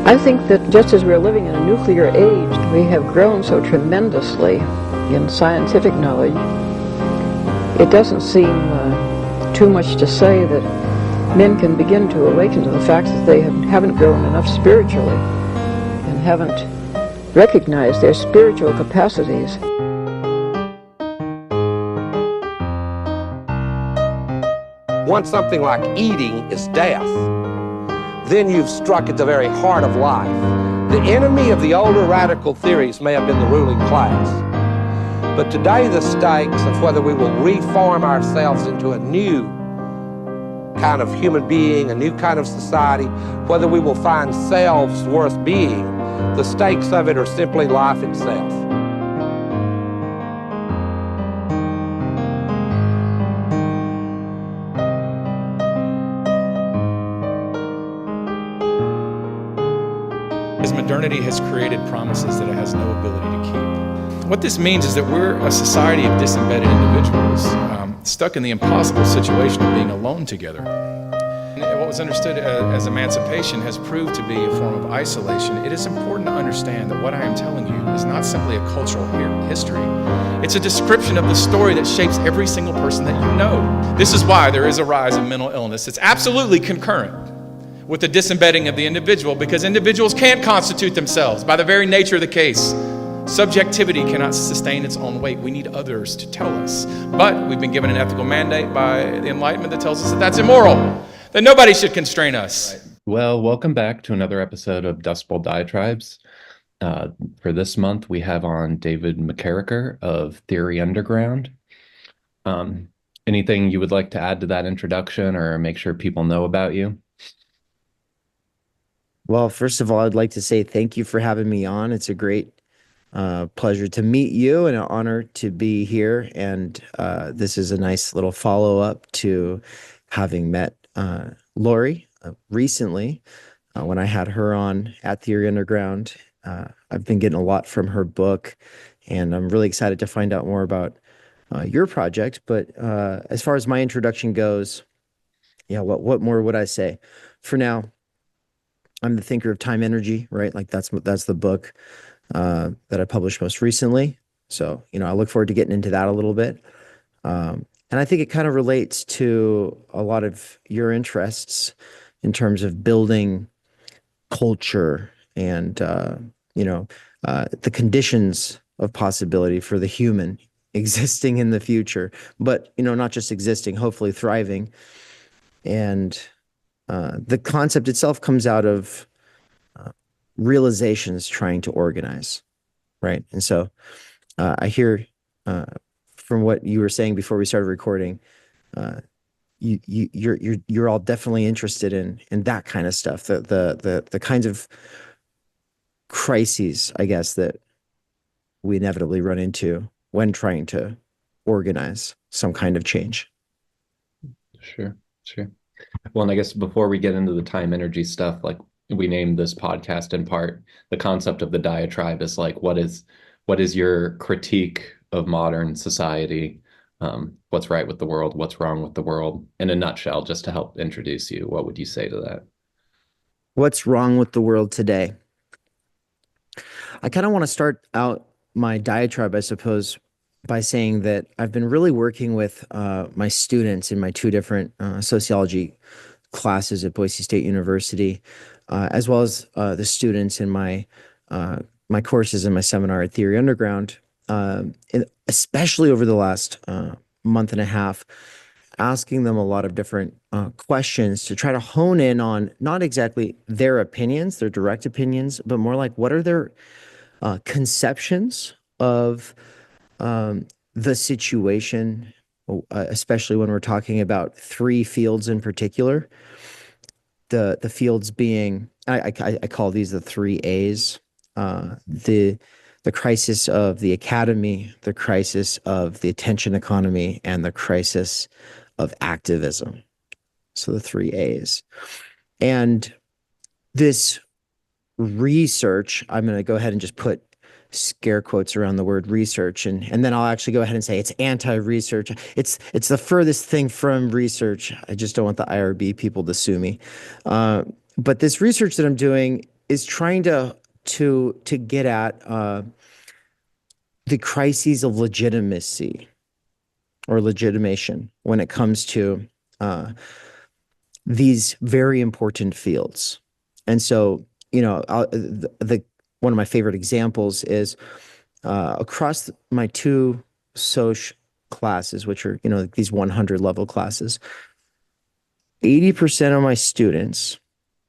I think that just as we're living in a nuclear age, we have grown so tremendously in scientific knowledge. It doesn't seem too much to say that men can begin to awaken to the fact that they haven't grown enough spiritually and haven't recognized their spiritual capacities. Once something like eating is death, then you've struck at the very heart of life. The enemy of the older radical theories may have been the ruling class, but today the stakes of whether we will reform ourselves into a new kind of human being, a new kind of society, whether we will find selves worth being, the stakes of it are simply life itself. As modernity has created promises that it has no ability to keep. What this means is that we're a society of disembedded individuals, stuck in the impossible situation of being alone together. And what was understood as emancipation has proved to be a form of isolation. It is important to understand that what I am telling you is not simply a cultural history. It's a description of the story that shapes every single person that you know. This is why there is a rise in mental illness. It's absolutely concurrent with the disembedding of the individual, because individuals can't constitute themselves by the very nature of the case. Subjectivity cannot sustain its own weight. We need others to tell us. But we've been given an ethical mandate by the Enlightenment that tells us that that's immoral, that nobody should constrain us. Right. Well, welcome back to another episode of Dustbowl Diatribes. For this month, we have on David McKerracher of Theory Underground. Anything you would like to add to that introduction or make sure people know about you? Well, first of all, I'd like to say thank you for having me on. It's a great pleasure to meet you and an honor to be here. And this is a nice little follow-up to having met Laurie recently when I had her on at Theory Underground. I've been getting a lot from her book, and I'm really excited to find out more about your project. But as far as my introduction goes, yeah, what more would I say? For now, I'm the thinker of Timenergy, right? Like that's the book that I published most recently. So, I look forward to getting into that a little bit. And I think it kind of relates to a lot of your interests in terms of building culture and, the conditions of possibility for the human existing in the future, but, not just existing, hopefully thriving. And the concept itself comes out of realizations trying to organize, right? And so I hear from what you were saying before we started recording, you're all definitely interested in that kind of stuff, the kinds of crises, I guess, that we inevitably run into when trying to organize some kind of change. Sure. Well, and I guess before we get into the time energy stuff, like we named this podcast in part, the concept of the diatribe is like, what is your critique of modern society? What's right with the world? What's wrong with the world? In a nutshell, just to help introduce you, what would you say to that? What's wrong with the world today? I kind of want to start out my diatribe, I suppose, by saying that I've been really working with my students in my two different sociology classes at Boise State University, as well as the students in my courses and my seminar at Theory Underground, and especially over the last month and a half, asking them a lot of different questions to try to hone in on not exactly their opinions, their direct opinions, but more like what are their conceptions of the situation, especially when we're talking about three fields in particular. The fields being, I call these the three A's, the crisis of the academy, the crisis of the attention economy, and the crisis of activism. So the three A's. And this research, I'm going to go ahead and just put scare quotes around the word research, and then I'll actually go ahead and say it's anti-research. It's the furthest thing from research. I just don't want the IRB people to sue me. But this research that I'm doing is trying to get at the crises of legitimacy or legitimation when it comes to these very important fields. And so, one of my favorite examples is across my two social classes, which are, these 100 level classes, 80% of my students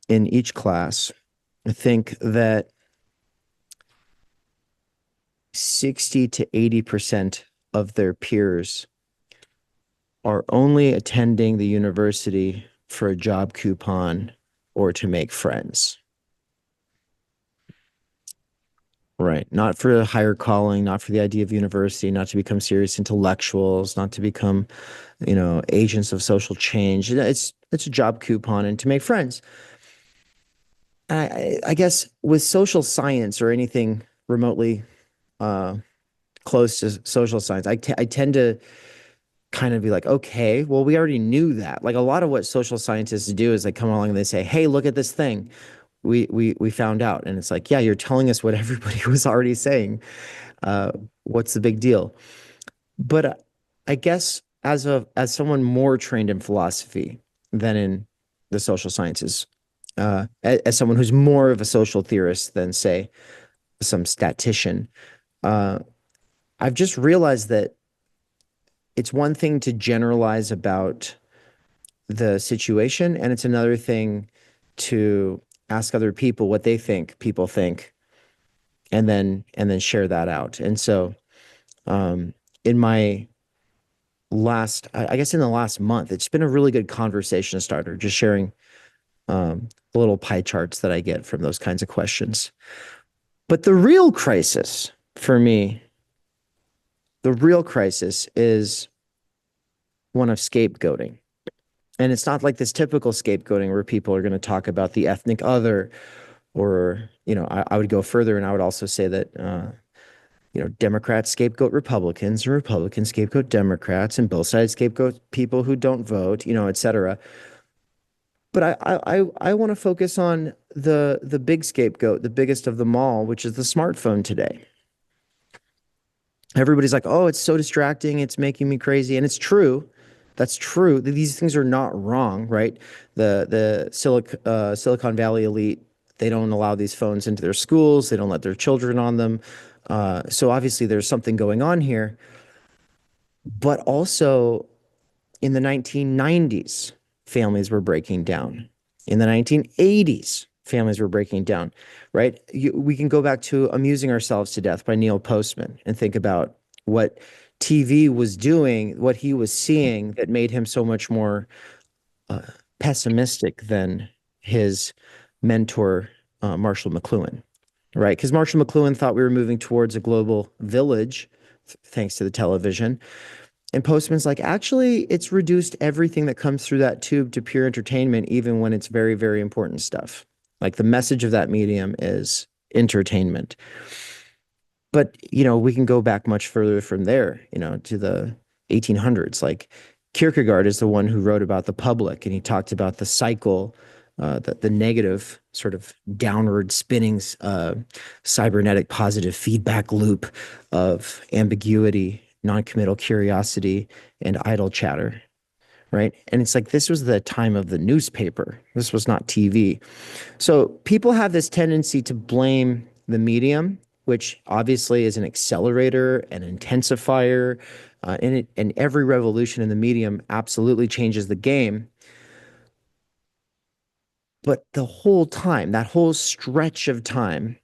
in each class think that 60 to 80% of their peers are only attending the university for a job coupon or to make friends. Right. Not for a higher calling, not for the idea of university, not to become serious intellectuals, not to become, agents of social change. It's a job coupon and to make friends. I guess with social science or anything remotely close to social science, I tend to kind of be like, okay, well, we already knew that. Like a lot of what social scientists do is they come along and they say, hey, look at this thing. We found out. And it's like, yeah, you're telling us what everybody was already saying. What's the big deal? But I guess as someone more trained in philosophy than in the social sciences, as someone who's more of a social theorist than, say, some statistician, I've just realized that it's one thing to generalize about the situation, and it's another thing to ask other people what they think people think, and then share that out. And so, in my I guess in the last month, it's been a really good conversation starter, just sharing the little pie charts that I get from those kinds of questions. But the real crisis for me, is one of scapegoating. And it's not like this typical scapegoating where people are going to talk about the ethnic other, or, I would go further and I would also say that, Democrats scapegoat Republicans and Republicans scapegoat Democrats and both sides scapegoat people who don't vote, et cetera. But I want to focus on the big scapegoat, the biggest of them all, which is the smartphone today. Everybody's like, oh, it's so distracting. It's making me crazy. And it's true. That's true. These things are not wrong, right? The Silicon Valley elite, they don't allow these phones into their schools. They don't let their children on them. So obviously there's something going on here. But also in the 1990s, families were breaking down. In the 1980s, families were breaking down, right? We can go back to Amusing Ourselves to Death by Neil Postman and think about what TV was doing, what he was seeing that made him so much more pessimistic than his mentor, Marshall McLuhan, right? Because Marshall McLuhan thought we were moving towards a global village thanks to the television. And Postman's like, actually, it's reduced everything that comes through that tube to pure entertainment, even when it's very, very important stuff. Like the message of that medium is entertainment. But, we can go back much further from there, to the 1800s. Like Kierkegaard is the one who wrote about the public, and he talked about the cycle, the negative sort of downward spinning cybernetic positive feedback loop of ambiguity, non-committal curiosity, and idle chatter, right? And it's like, this was the time of the newspaper. This was not TV. So people have this tendency to blame the medium, which obviously is an accelerator, an intensifier, and every revolution in the medium absolutely changes the game. But the whole time, that whole stretch of time,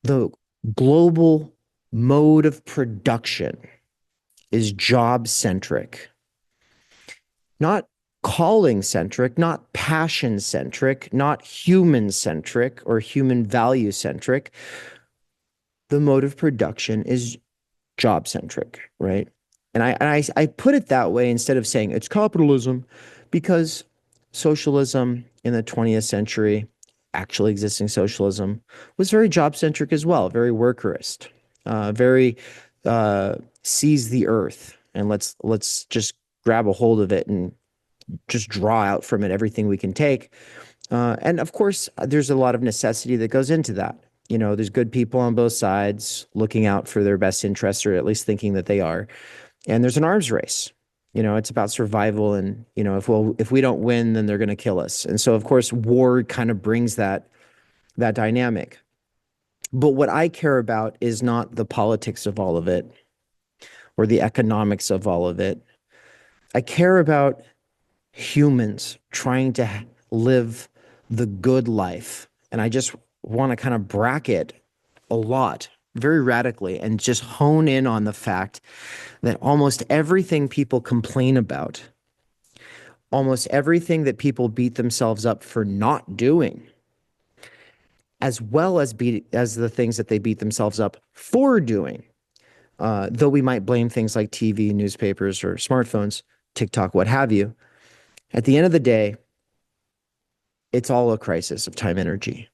the global mode of production is job-centric, not calling-centric, not passion-centric, not human-centric or human value-centric. The mode of production is job-centric, right? And I put it that way instead of saying it's capitalism, because socialism in the 20th century, actually existing socialism, was very job-centric as well, very workerist, very seize the earth and let's just grab a hold of it and just draw out from it everything we can take. And of course, there's a lot of necessity that goes into that. There's good people on both sides looking out for their best interests, or at least thinking that they are. And there's an arms race. It's about survival, and if we don't win, then they're going to kill us. And so, of course, war kind of brings that dynamic. But what I care about is not the politics of all of it or the economics of all of it. I care about humans trying to live the good life. And I just want to kind of bracket a lot, very radically, and just hone in on the fact that almost everything people complain about, almost everything that people beat themselves up for not doing, as well as the things that they beat themselves up for doing, though we might blame things like TV, newspapers, or smartphones, TikTok, what have you, at the end of the day, it's all a crisis of time energy.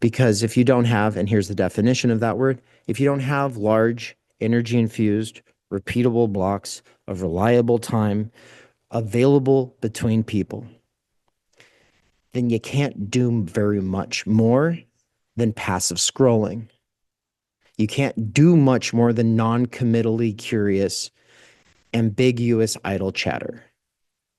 Because if you don't have, and here's the definition of that word, if you don't have large, energy-infused, repeatable blocks of reliable time available between people, then you can't do very much more than passive scrolling. You can't do much more than non-committally curious, ambiguous idle chatter.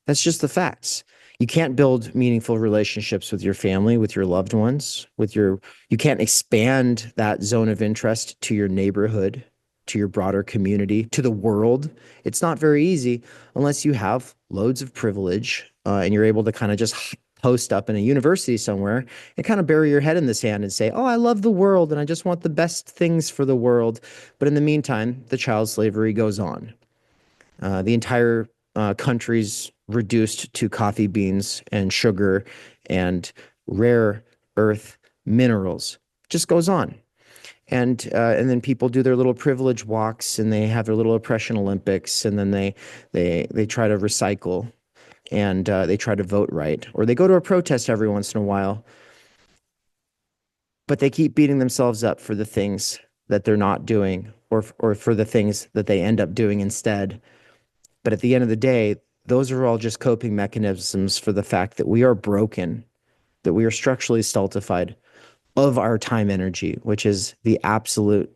That's just the facts. You can't build meaningful relationships with your family, with your loved ones, you can't expand that zone of interest to your neighborhood, to your broader community, to the world. It's not very easy unless you have loads of privilege, and you're able to kind of just post up in a university somewhere and kind of bury your head in the sand and say, oh, I love the world and I just want the best things for the world. But in the meantime, the child slavery goes on. The entire country's reduced to coffee beans and sugar and rare earth minerals. Just goes on. And then people do their little privilege walks, and they have their little oppression Olympics, and then they try to recycle, and they try to vote right, or they go to a protest every once in a while. But they keep beating themselves up for the things that they're not doing, or for the things that they end up doing instead. But at the end of the day, those are all just coping mechanisms for the fact that we are broken, that we are structurally stultified of our time energy, which is the absolutely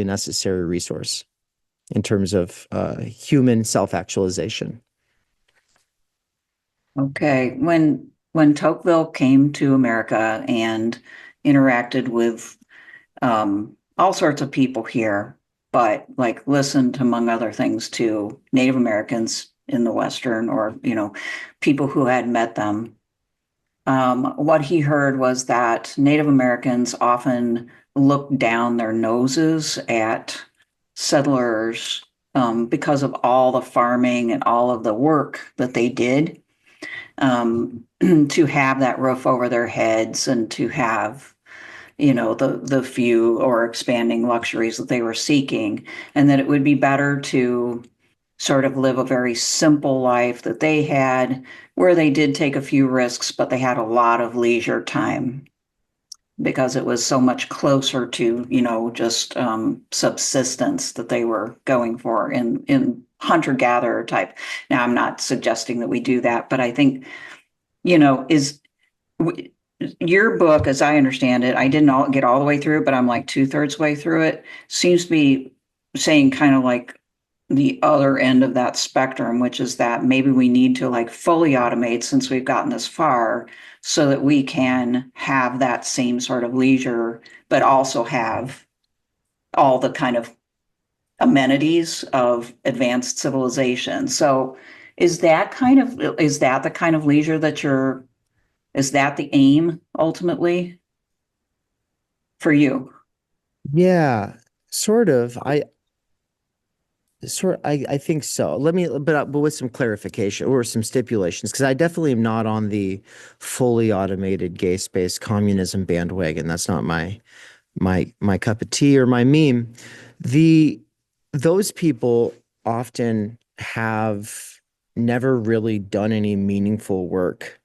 necessary resource in terms of human self-actualization. Okay. When Tocqueville came to America and interacted with all sorts of people here, but like listened, among other things, to Native Americans in the Western, or people who had met them, what he heard was that Native Americans often looked down their noses at settlers because of all the farming and all of the work that they did, to have that roof over their heads and to have the few or expanding luxuries that they were seeking, and that it would be better to sort of live a very simple life that they had, where they did take a few risks, but they had a lot of leisure time because it was so much closer to, just subsistence that they were going for in hunter-gatherer type. Now, I'm not suggesting that we do that, but I think, your book, as I understand it, I didn't get all the way through it, but I'm like 2/3 way through it, seems to be saying kind of like the other end of that spectrum, which is that maybe we need to like fully automate since we've gotten this far, so that we can have that same sort of leisure, but also have all the kind of amenities of advanced civilization. So is that the kind of leisure that is that the aim ultimately for you? Yeah, sort of. I think so. But with some clarification or some stipulations, because I definitely am not on the fully automated gay space communism bandwagon. That's not my cup of tea or my meme. Those people often have never really done any meaningful work.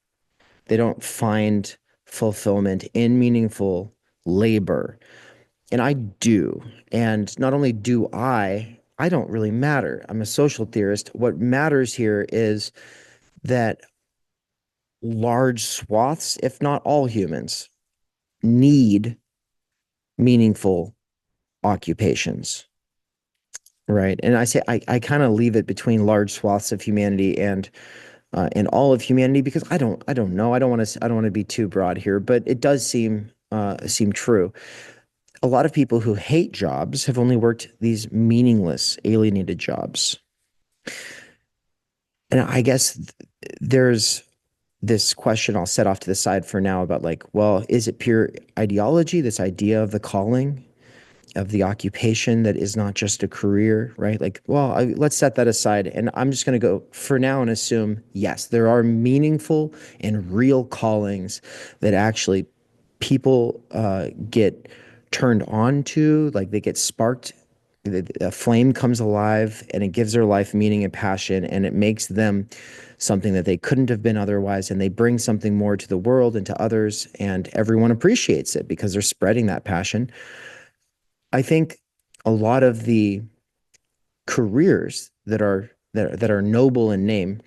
They don't find fulfillment in meaningful labor. And I do. And not only do I don't really matter. I'm a social theorist. What matters here is that large swaths, if not all humans, need meaningful occupations, right? And I kind of leave it between large swaths of humanity and all of humanity, because I don't know. I don't want to be too broad here, but it does seem true. A lot of people who hate jobs have only worked these meaningless, alienated jobs. And I guess there's this question I'll set off to the side for now about, like, well, is it pure ideology, this idea of the calling, of the occupation that is not just a career, right? Like, well, let's set that aside. And I'm just going to go for now and assume, yes, there are meaningful and real callings that actually people get turned on to, like they get sparked. A flame comes alive and it gives their life meaning and passion, and it makes them something that they couldn't have been otherwise. And they bring something more to the world and to others, and everyone appreciates it because they're spreading that passion. I think a lot of the careers that are noble in name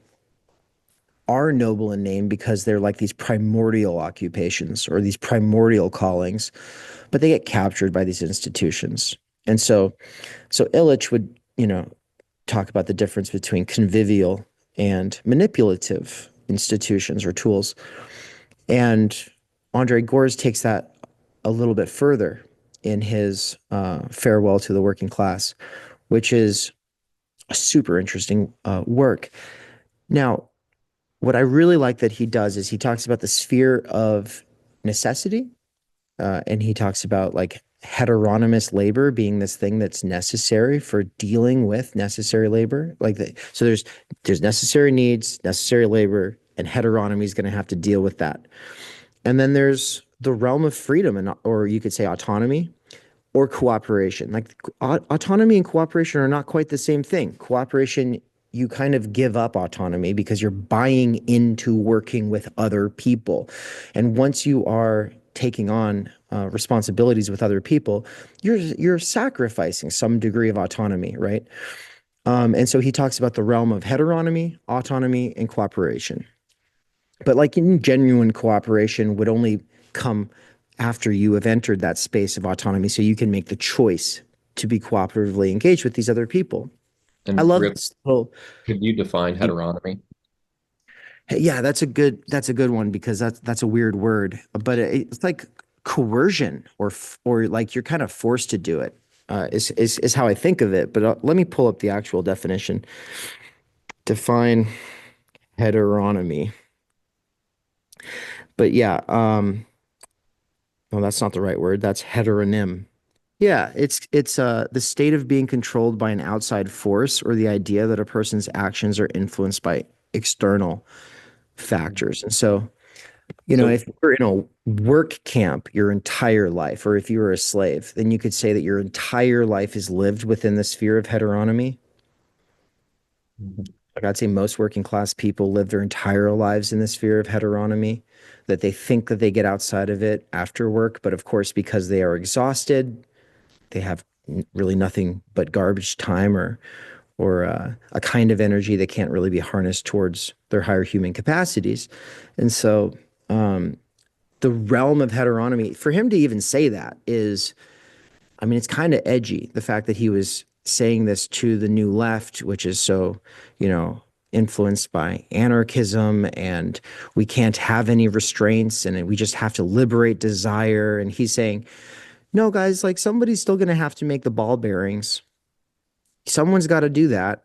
are noble in name because they're like these primordial occupations or these primordial callings, but they get captured by these institutions. And so Illich would, talk about the difference between convivial and manipulative institutions or tools. And Andre Gores takes that a little bit further in his Farewell to the Working Class, which is a super interesting work. Now, what I really like that he does is he talks about the sphere of necessity, and he talks about like heteronymous labor being this thing that's necessary for dealing with necessary labor. So there's necessary needs, necessary labor, and heteronomy is going to have to deal with that. And then there's the realm of freedom, or you could say autonomy or cooperation. Like autonomy and cooperation are not quite the same thing. Cooperation, you kind of give up autonomy because you're buying into working with other people. And once you are taking on responsibilities with other people, you're sacrificing some degree of autonomy, right? And so he talks about the realm of heteronomy, autonomy, and cooperation. But like in genuine cooperation would only come after you have entered that space of autonomy, so you can make the choice to be cooperatively engaged with these other people. And I love really, this little. could you define heteronomy? Yeah, that's a good one, because that's a weird word, but it's like coercion or like you're kind of forced to do it. Is how I think of it. But let me pull up the actual definition. Define heteronomy. But yeah, no, that's not the right word. That's heteronym. Yeah, it's the state of being controlled by an outside force, or the idea that a person's actions are influenced by external factors. And so, if you're in a work camp your entire life, or if you were a slave, then you could say that your entire life is lived within the sphere of heteronomy. Like I'd say most working class people live their entire lives in the sphere of heteronomy, that they think that they get outside of it after work. But of course, because they are exhausted, they have really nothing but garbage time or a kind of energy that can't really be harnessed towards their higher human capacities. And so the realm of heteronomy, for him to even say that is, I mean, it's kind of edgy. The fact that he was saying this to the New Left, which is so, influenced by anarchism, and we can't have any restraints, and we just have to liberate desire. And he's saying, no, guys, like somebody's still going to have to make the ball bearings. Someone's got to do that.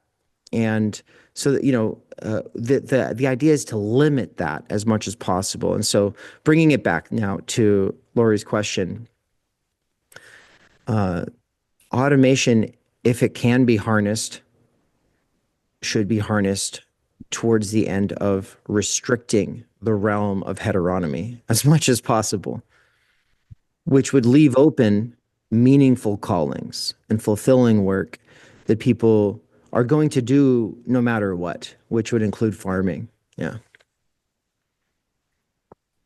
And so that, the idea is to limit that as much as possible. And so bringing it back now to Laurie's question, automation, if it can be harnessed, should be harnessed towards the end of restricting the realm of heteronomy as much as possible, which would leave open meaningful callings and fulfilling work that people are going to do no matter what, which would include farming. Yeah.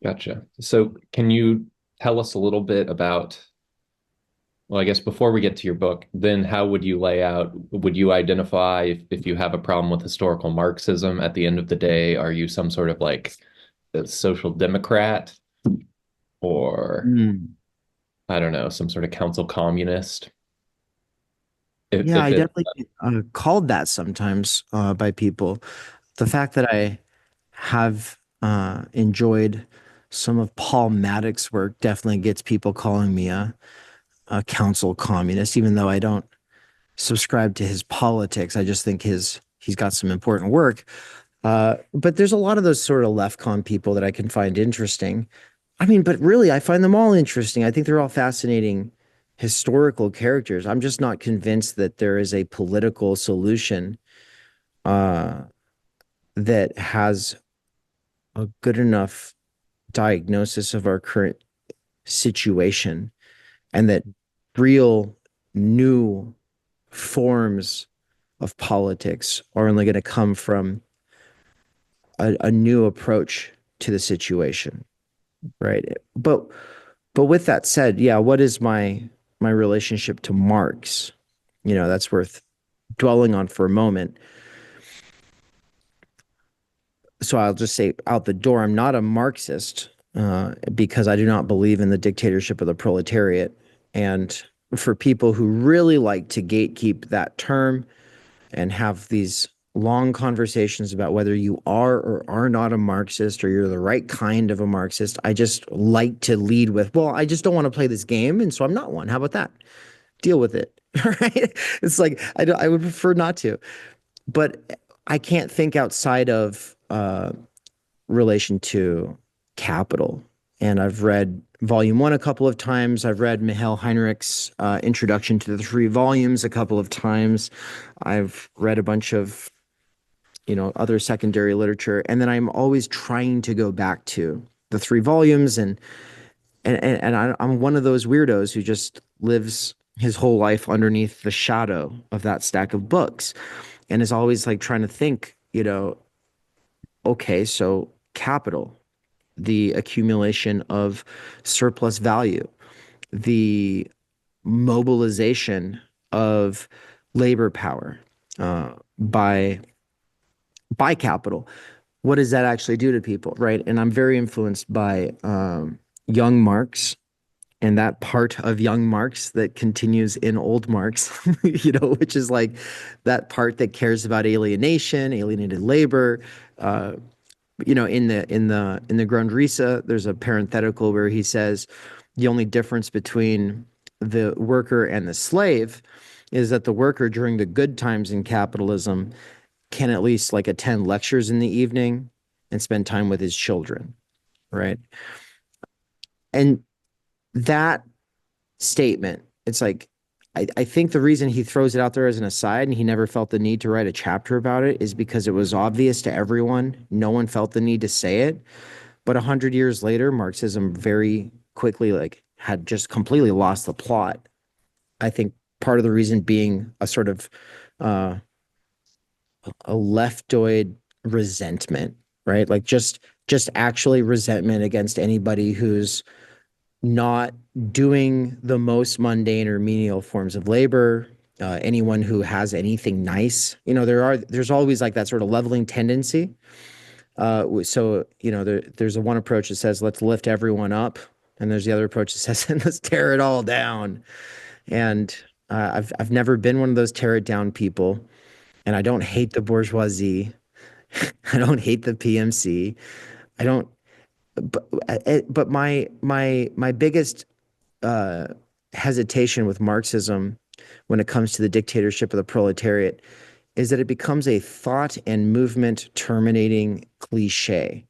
Gotcha. So can you tell us a little bit about, well, I guess before we get to your book, then how would you lay out, would you identify if you have a problem with historical Marxism at the end of the day? Are you some sort of like a social democrat or Mm. I don't know, some sort of council communist. Yeah, If I it, definitely get, called that sometimes by people. The fact that I have enjoyed some of Paul Maddox's work definitely gets people calling me a council communist, even though I don't subscribe to his politics. I just think he's got some important work. But there's a lot of those sort of left con people that I can find interesting. I mean, but really, I find them all interesting. I think they're all fascinating historical characters. I'm just not convinced that there is a political solution uh, that has a good enough diagnosis of our current situation, and that real new forms of politics are only going to come from a new approach to the situation, right? But with that said, yeah, what is my relationship to Marx? That's worth dwelling on for a moment. So I'll just say out the door, I'm not a Marxist because I do not believe in the dictatorship of the proletariat. And for people who really like to gatekeep that term and have these long conversations about whether you are or are not a Marxist or you're the right kind of a Marxist, I just like to lead with, well, I just don't want to play this game, and so I'm not one. How about that? Deal with it. Right? It's like I would prefer not to, but I can't think outside of relation to capital. And I've read Volume 1 a couple of times. I've read Mihail Heinrich's Introduction to the Three Volumes a couple of times. I've read a bunch of other secondary literature, and then I'm always trying to go back to the three volumes, and I'm one of those weirdos who just lives his whole life underneath the shadow of that stack of books, and is always like trying to think, okay, so capital, the accumulation of surplus value, the mobilization of labor power by capital. What does that actually do to people, right? And I'm very influenced by young Marx and that part of young Marx that continues in old Marx, which is like that part that cares about alienation, alienated labor. In the Grundrisse, there's a parenthetical where he says the only difference between the worker and the slave is that the worker during the good times in capitalism can at least like attend lectures in the evening and spend time with his children, right? And that statement, it's like, I think the reason he throws it out there as an aside and he never felt the need to write a chapter about it is because it was obvious to everyone. No one felt the need to say it. But 100 years later, Marxism very quickly had just completely lost the plot. I think part of the reason being a sort of a leftoid resentment, right? Like just actually resentment against anybody who's not doing the most mundane or menial forms of labor, anyone who has anything nice. There's always like that sort of leveling tendency. There's a one approach that says, let's lift everyone up. And there's the other approach that says, let's tear it all down. And I've never been one of those tear it down people. And I don't hate the bourgeoisie. I don't hate the PMC. I don't, but my biggest hesitation with Marxism when it comes to the dictatorship of the proletariat is that it becomes a thought and movement terminating cliche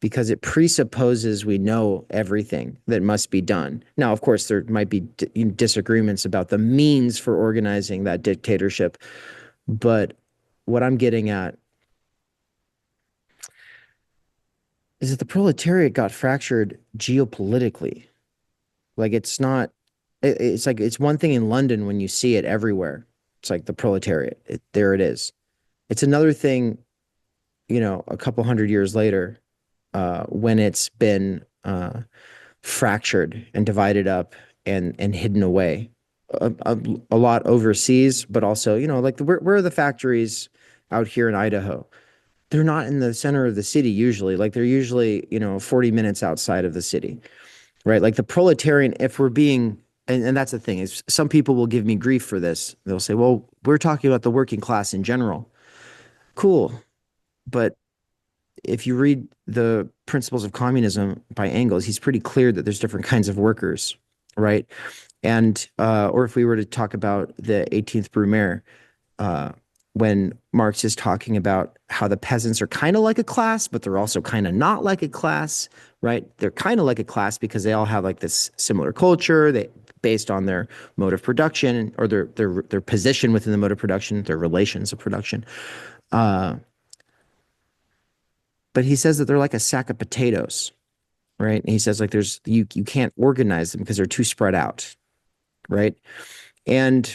because it presupposes we know everything that must be done. Now, of course, there might be disagreements about the means for organizing that dictatorship, but what I'm getting at is that the proletariat got fractured geopolitically. Like it's not, it's like, it's one thing in London when you see it everywhere. It's like the proletariat, there it is. It's another thing, a couple hundred years later, when it's been fractured and divided up and hidden away. A lot overseas, but also, like where are the factories out here in Idaho? they're not in the center of the city usually. Like they're usually, 40 minutes outside of the city, right? Like the proletarian, if we're being, and that's the thing, is some people will give me grief for this. They'll say, well, we're talking about the working class in general. Cool. But if you read the Principles of Communism by Engels, he's pretty clear that there's different kinds of workers, right? And or if we were to talk about the 18th Brumaire, when Marx is talking about how the peasants are kind of like a class, but they're also kind of not like a class, right? They're kind of like a class because they all have like this similar culture, they based on their mode of production or their position within the mode of production, their relations of production. But he says that they're like a sack of potatoes, right? And he says like you can't organize them because they're too spread out, right? And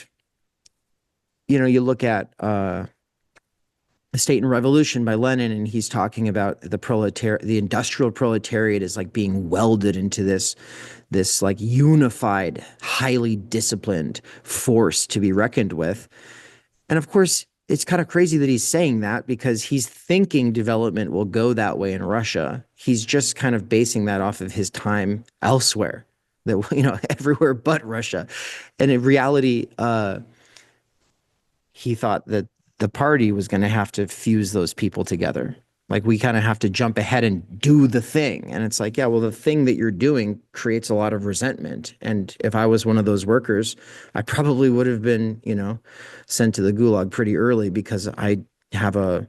you look at State and Revolution by Lenin, and he's talking about the industrial proletariat is like being welded into this like unified, highly disciplined force to be reckoned with. And of course, it's kind of crazy that he's saying that because he's thinking development will go that way in Russia. He's just kind of basing that off of his time elsewhere, that everywhere but Russia. And in reality, he thought that the party was going to have to fuse those people together. Like we kind of have to jump ahead and do the thing. And it's like, yeah, well, the thing that you're doing creates a lot of resentment. And if I was one of those workers, I probably would have been, sent to the gulag pretty early because I have a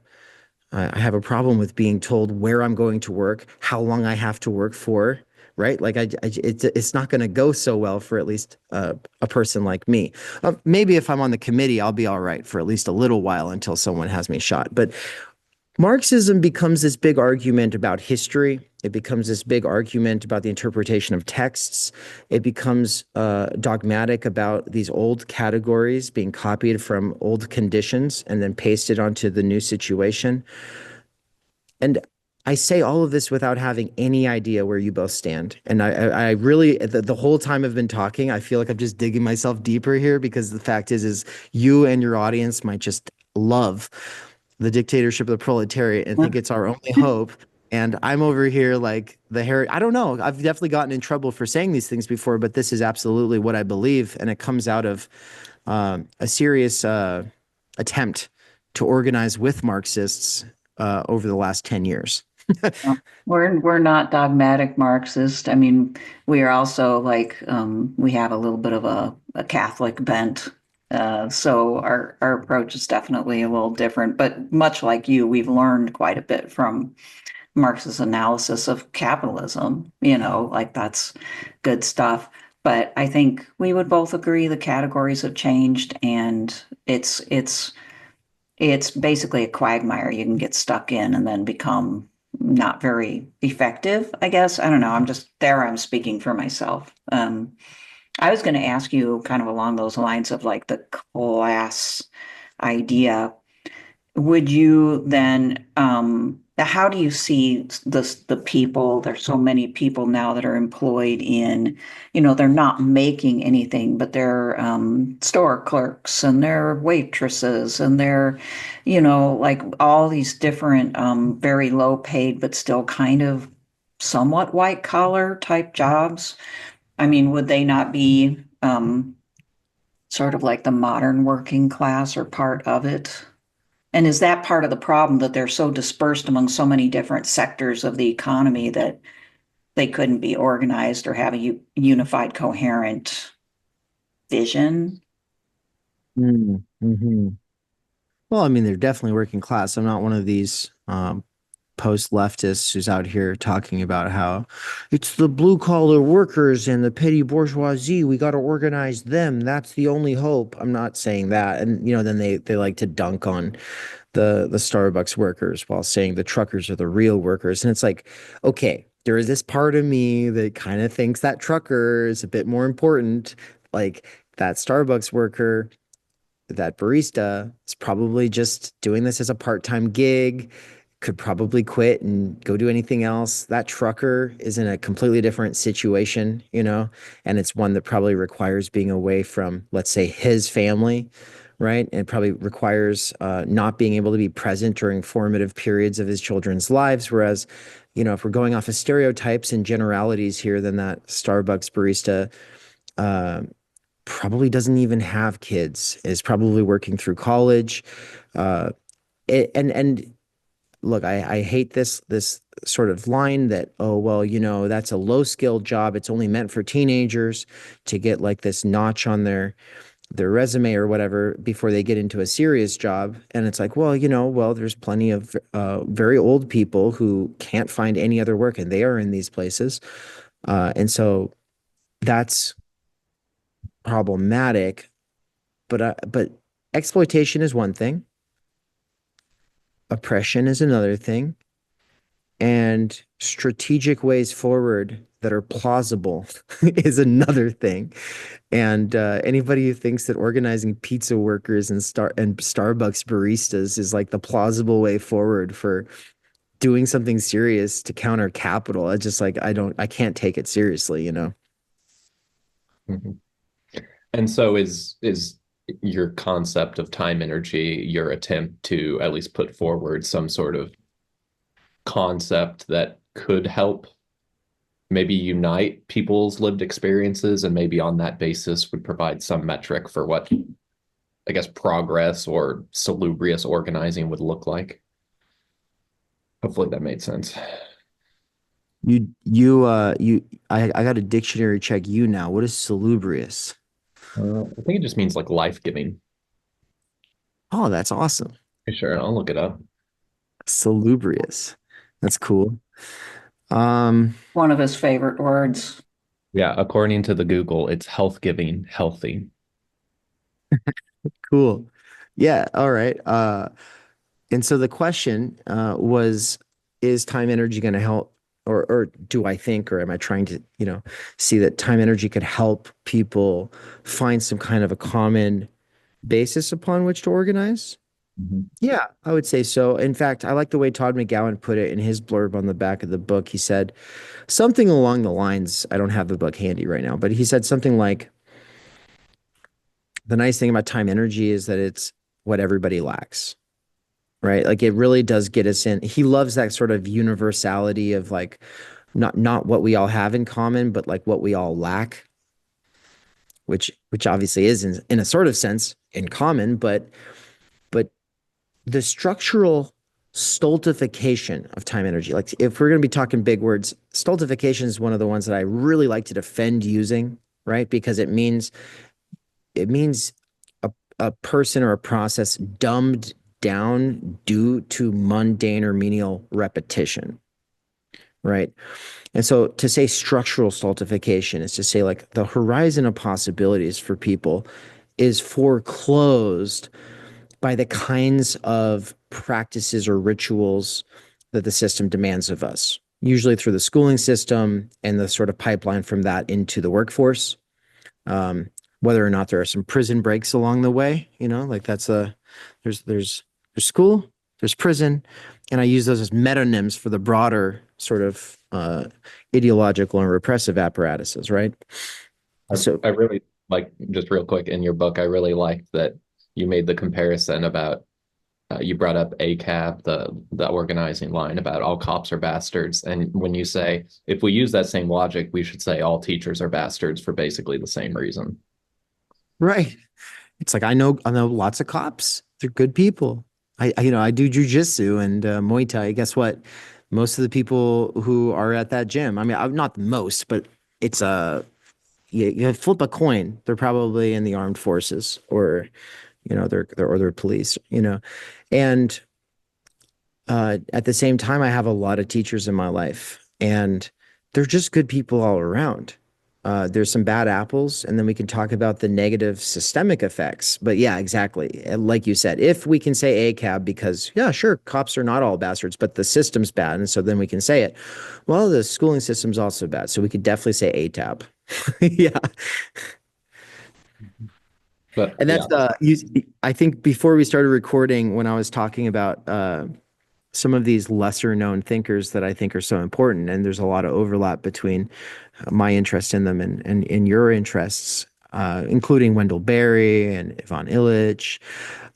problem with being told where I'm going to work, how long I have to work for, right? Like it's not going to go so well for at least a person like me. Maybe if I'm on the committee, I'll be all right for at least a little while until someone has me shot. But Marxism becomes this big argument about history. It becomes this big argument about the interpretation of texts. It becomes dogmatic about these old categories being copied from old conditions and then pasted onto the new situation. And I say all of this without having any idea where you both stand. And I really, the whole time I've been talking, I feel like I'm just digging myself deeper here because the fact is you and your audience might just love the dictatorship of the proletariat and think it's our only hope. And I'm over here like I don't know. I've definitely gotten in trouble for saying these things before, but this is absolutely what I believe. And it comes out of a serious attempt to organize with Marxists over the last 10 years. We're not dogmatic Marxist. I mean, we are also like we have a little bit of a Catholic bent. So our approach is definitely a little different, but much like you, we've learned quite a bit from Marx's analysis of capitalism, like that's good stuff. But I think we would both agree the categories have changed and it's basically a quagmire you can get stuck in and then become not very effective, I guess. I don't know. I'm speaking for myself. I was going to ask you kind of along those lines of like the class idea. Would you then, how do you see the people? There's so many people now that are employed in, they're not making anything, but they're store clerks and they're waitresses and they're, like all these different, very low paid, but still kind of somewhat white collar type jobs. I mean, would they not be sort of like the modern working class or part of it? And is that part of the problem that they're so dispersed among so many different sectors of the economy that they couldn't be organized or have a unified, coherent vision? Mm-hmm. Well, I mean, they're definitely working class. I'm not one of these post-leftists who's out here talking about how it's the blue-collar workers and the petty bourgeoisie. We got to organize them. That's the only hope. I'm not saying that. And, then they like to dunk on the Starbucks workers while saying the truckers are the real workers. And it's like, okay, there is this part of me that kind of thinks that trucker is a bit more important. Like that Starbucks worker, that barista is probably just doing this as a part-time gig, could probably quit and go do anything else. That trucker is in a completely different situation, and it's one that probably requires being away from, let's say, his family, right? It probably requires not being able to be present during formative periods of his children's lives. Whereas, if we're going off of stereotypes and generalities here, then that Starbucks barista uh, probably doesn't even have kids, is probably working through college. Uh, and look, I hate this sort of line that, oh, well, that's a low skilled job. It's only meant for teenagers to get like this notch on their resume or whatever before they get into a serious job. And it's like, well, there's plenty of very old people who can't find any other work, and they are in these places. And so that's problematic. But exploitation is one thing. Oppression is another thing. And strategic ways forward that are plausible is another thing. And anybody who thinks that organizing pizza workers and Starbucks baristas is like the plausible way forward for doing something serious to counter capital, I just like I can't take it seriously. Mhm. And so is your concept of time energy your attempt to at least put forward some sort of concept that could help maybe unite people's lived experiences, and maybe on that basis would provide some metric for what, I guess, progress or salubrious organizing would look like? Hopefully that made sense. I got a dictionary check you now. What is salubrious? I think it just means like life-giving. Oh, that's awesome. Sure, I'll look it up. Salubrious. That's cool. Um, One of his favorite words. Yeah, according to the Google, it's health-giving, healthy. cool. Yeah, all right. And so the question was, is time energy going to help, or do I think, or am I trying to, see that time energy could help people find some kind of a common basis upon which to organize? Mhm. Yeah, I would say so. In fact, I like the way Todd McGowan put it in his blurb on the back of the book. He said something along the lines, I don't have the book handy right now, but he said something like, the nice thing about time energy is that it's what everybody lacks, right? Like it really does get us in. He loves that sort of universality of like not what we all have in common, but like what we all lack, which obviously is in a sort of sense in common, but the structural stultification of time energy, like if we're going to be talking big words, stultification is one of the ones that I really like to defend using, right? Because it means a person or a process dumbed down due to mundane or menial repetition, right? And so to say structural stultification is to say like the horizon of possibilities for people is foreclosed by the kinds of practices or rituals that the system demands of us, usually through the schooling system and the sort of pipeline from that into the workforce. Whether or not there are some prison breaks along the way, like there's school, there's prison, and I use those as metonyms for the broader sort of ideological and repressive apparatuses, right? So I really like, just real quick, in your book, I really liked that you made the comparison about you brought up ACAB, the organizing line about all cops are bastards. And when you say, if we use that same logic, we should say all teachers are bastards for basically the same reason. right. It's like I know lots of cops. They're good people. I do jujitsu and Muay Thai. Guess what? Most of the people who are at that gym, I mean, I'm not most, but it's you flip a coin, they're probably in the armed forces or they're police, and at the same time, I have a lot of teachers in my life, and they're just good people all around. There's some bad apples, and then we can talk about the negative systemic effects. But yeah, exactly. Like you said, if we can say ACAB, because yeah, sure, cops are not all bastards, but the system's bad, and so then we can say it. Well, the schooling system's also bad, so we could definitely say ATAB. Yeah. But And that's I think before we started recording, when I was talking about some of these lesser known thinkers that I think are so important, and there's a lot of overlap between my interest in them and your interests. including Wendell Berry and Ivan Illich.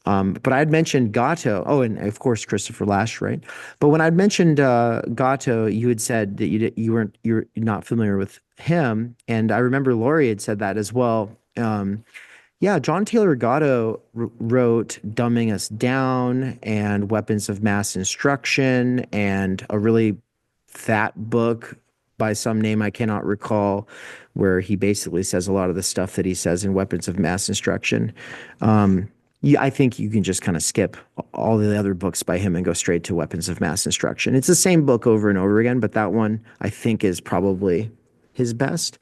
But I'd mentioned Gatto. Oh, and of course Christopher Lasch, right? But when I'd mentioned Gatto, you had said that you're not familiar with him, and I remember Laurie had said that as well. Yeah, John Taylor Gatto wrote Dumbing Us Down and Weapons of Mass Instruction and a really fat book by some name I cannot recall, where he basically says a lot of the stuff that he says in Weapons of Mass Instruction. Yeah, I think you can just kind of skip all the other books by him and go straight to Weapons of Mass Instruction. It's the same book over and over again, but that one I think is probably his best.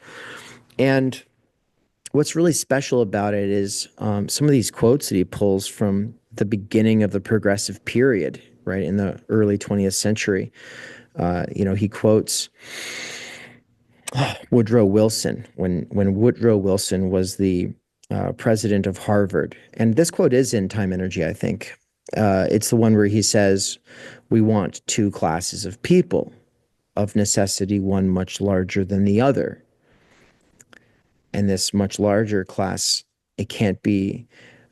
And what's really special about it is some of these quotes that he pulls from the beginning of the progressive period, right, in the early 20th century. He quotes Woodrow Wilson when Woodrow Wilson was the president of Harvard. And this quote is in Time Energy, I think. It's the one where he says, "We want two classes of people, of necessity one much larger than the other. And this much larger class, it's not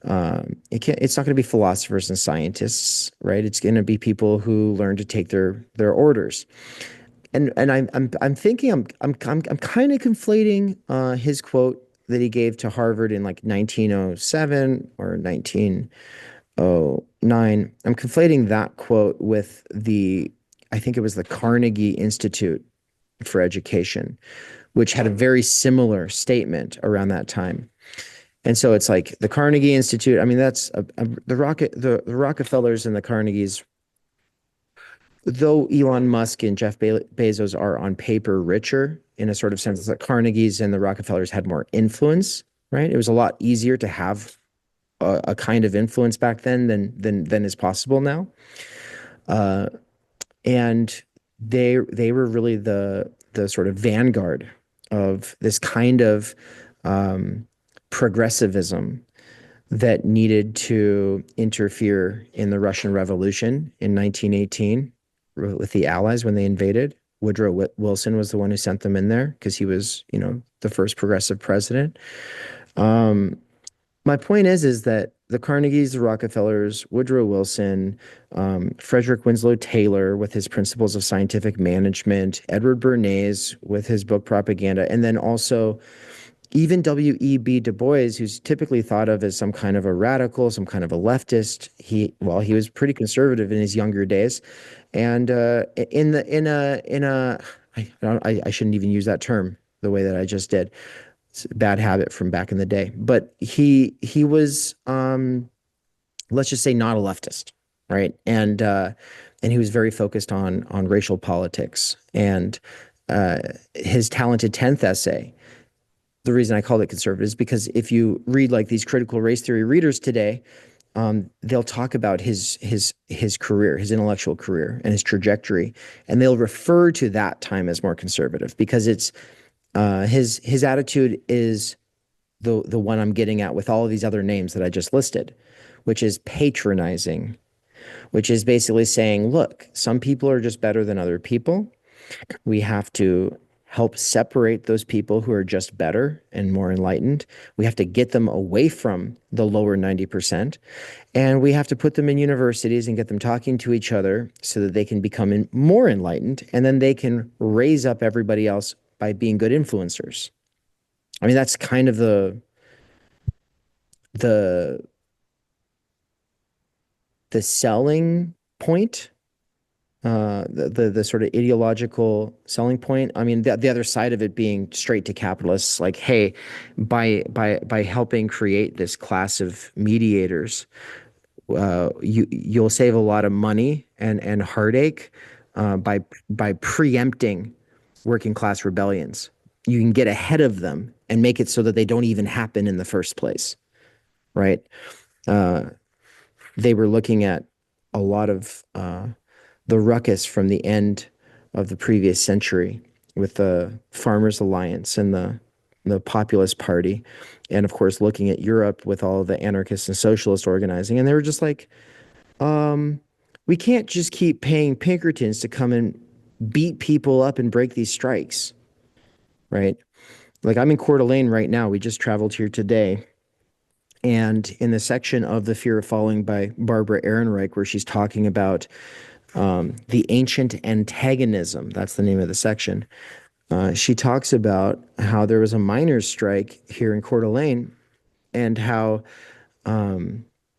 going to be philosophers and scientists, right? It's going to be people who learn to take their orders." And I'm thinking I'm kind of conflating his quote that he gave to Harvard in like 1907 or 1909. I'm conflating that quote with I think it was the Carnegie Institute for Education, which had a very similar statement around that time. And so it's like the Carnegie Institute. I mean, that's the Rockefellers and the Carnegies. Though Elon Musk and Jeff Bezos are on paper richer in a sort of sense, that Carnegies and the Rockefellers had more influence, right? It was a lot easier to have a kind of influence back then than is possible now. And they were really the sort of vanguard of this kind of progressivism that needed to interfere in the Russian Revolution in 1918 with the Allies when they invaded. Woodrow Wilson was the one who sent them in there because he was, the first progressive president. My point is that the Carnegies, the Rockefellers, Woodrow Wilson, Frederick Winslow Taylor with his Principles of Scientific Management, Edward Bernays with his book Propaganda, and then also even W.E.B. Du Bois, who's typically thought of as some kind of a radical, some kind of a leftist. He was pretty conservative in his younger days, and I shouldn't even use that term the way that I just did. It's a bad habit from back in the day. But he was let's just say not a leftist, right? And he was very focused on racial politics. And his talented 10th essay, the reason I called it conservative is because if you read like these critical race theory readers today, they'll talk about his career, his intellectual career and his trajectory, and they'll refer to that time as more conservative because it's his attitude is the one I'm getting at with all of these other names that I just listed, which is patronizing, which is basically saying, look, some people are just better than other people. We have to help separate those people who are just better and more enlightened. We have to get them away from the lower 90%. And we have to put them in universities and get them talking to each other so that they can become more enlightened. And then they can raise up everybody else by being good influencers. I mean, that's kind of the selling point. The sort of ideological selling point. I mean, the other side of it being straight to capitalists, like, hey, by helping create this class of mediators, you'll save a lot of money and heartache by preempting working class rebellions. You can get ahead of them and make it so that they don't even happen in the first place, right? They were looking at a lot of the ruckus from the end of the previous century with the Farmers Alliance and the Populist Party, and of course looking at Europe with all of the anarchists and socialist organizing, and they were just like, we can't just keep paying Pinkertons to come and beat people up and break these strikes, right? Like I'm in Coeur d'Alene right now. We just traveled here today. And in the section of The Fear of Falling by Barbara Ehrenreich, where she's talking about the ancient antagonism, that's the name of the section. She talks about how there was a miners' strike here in Coeur d'Alene and how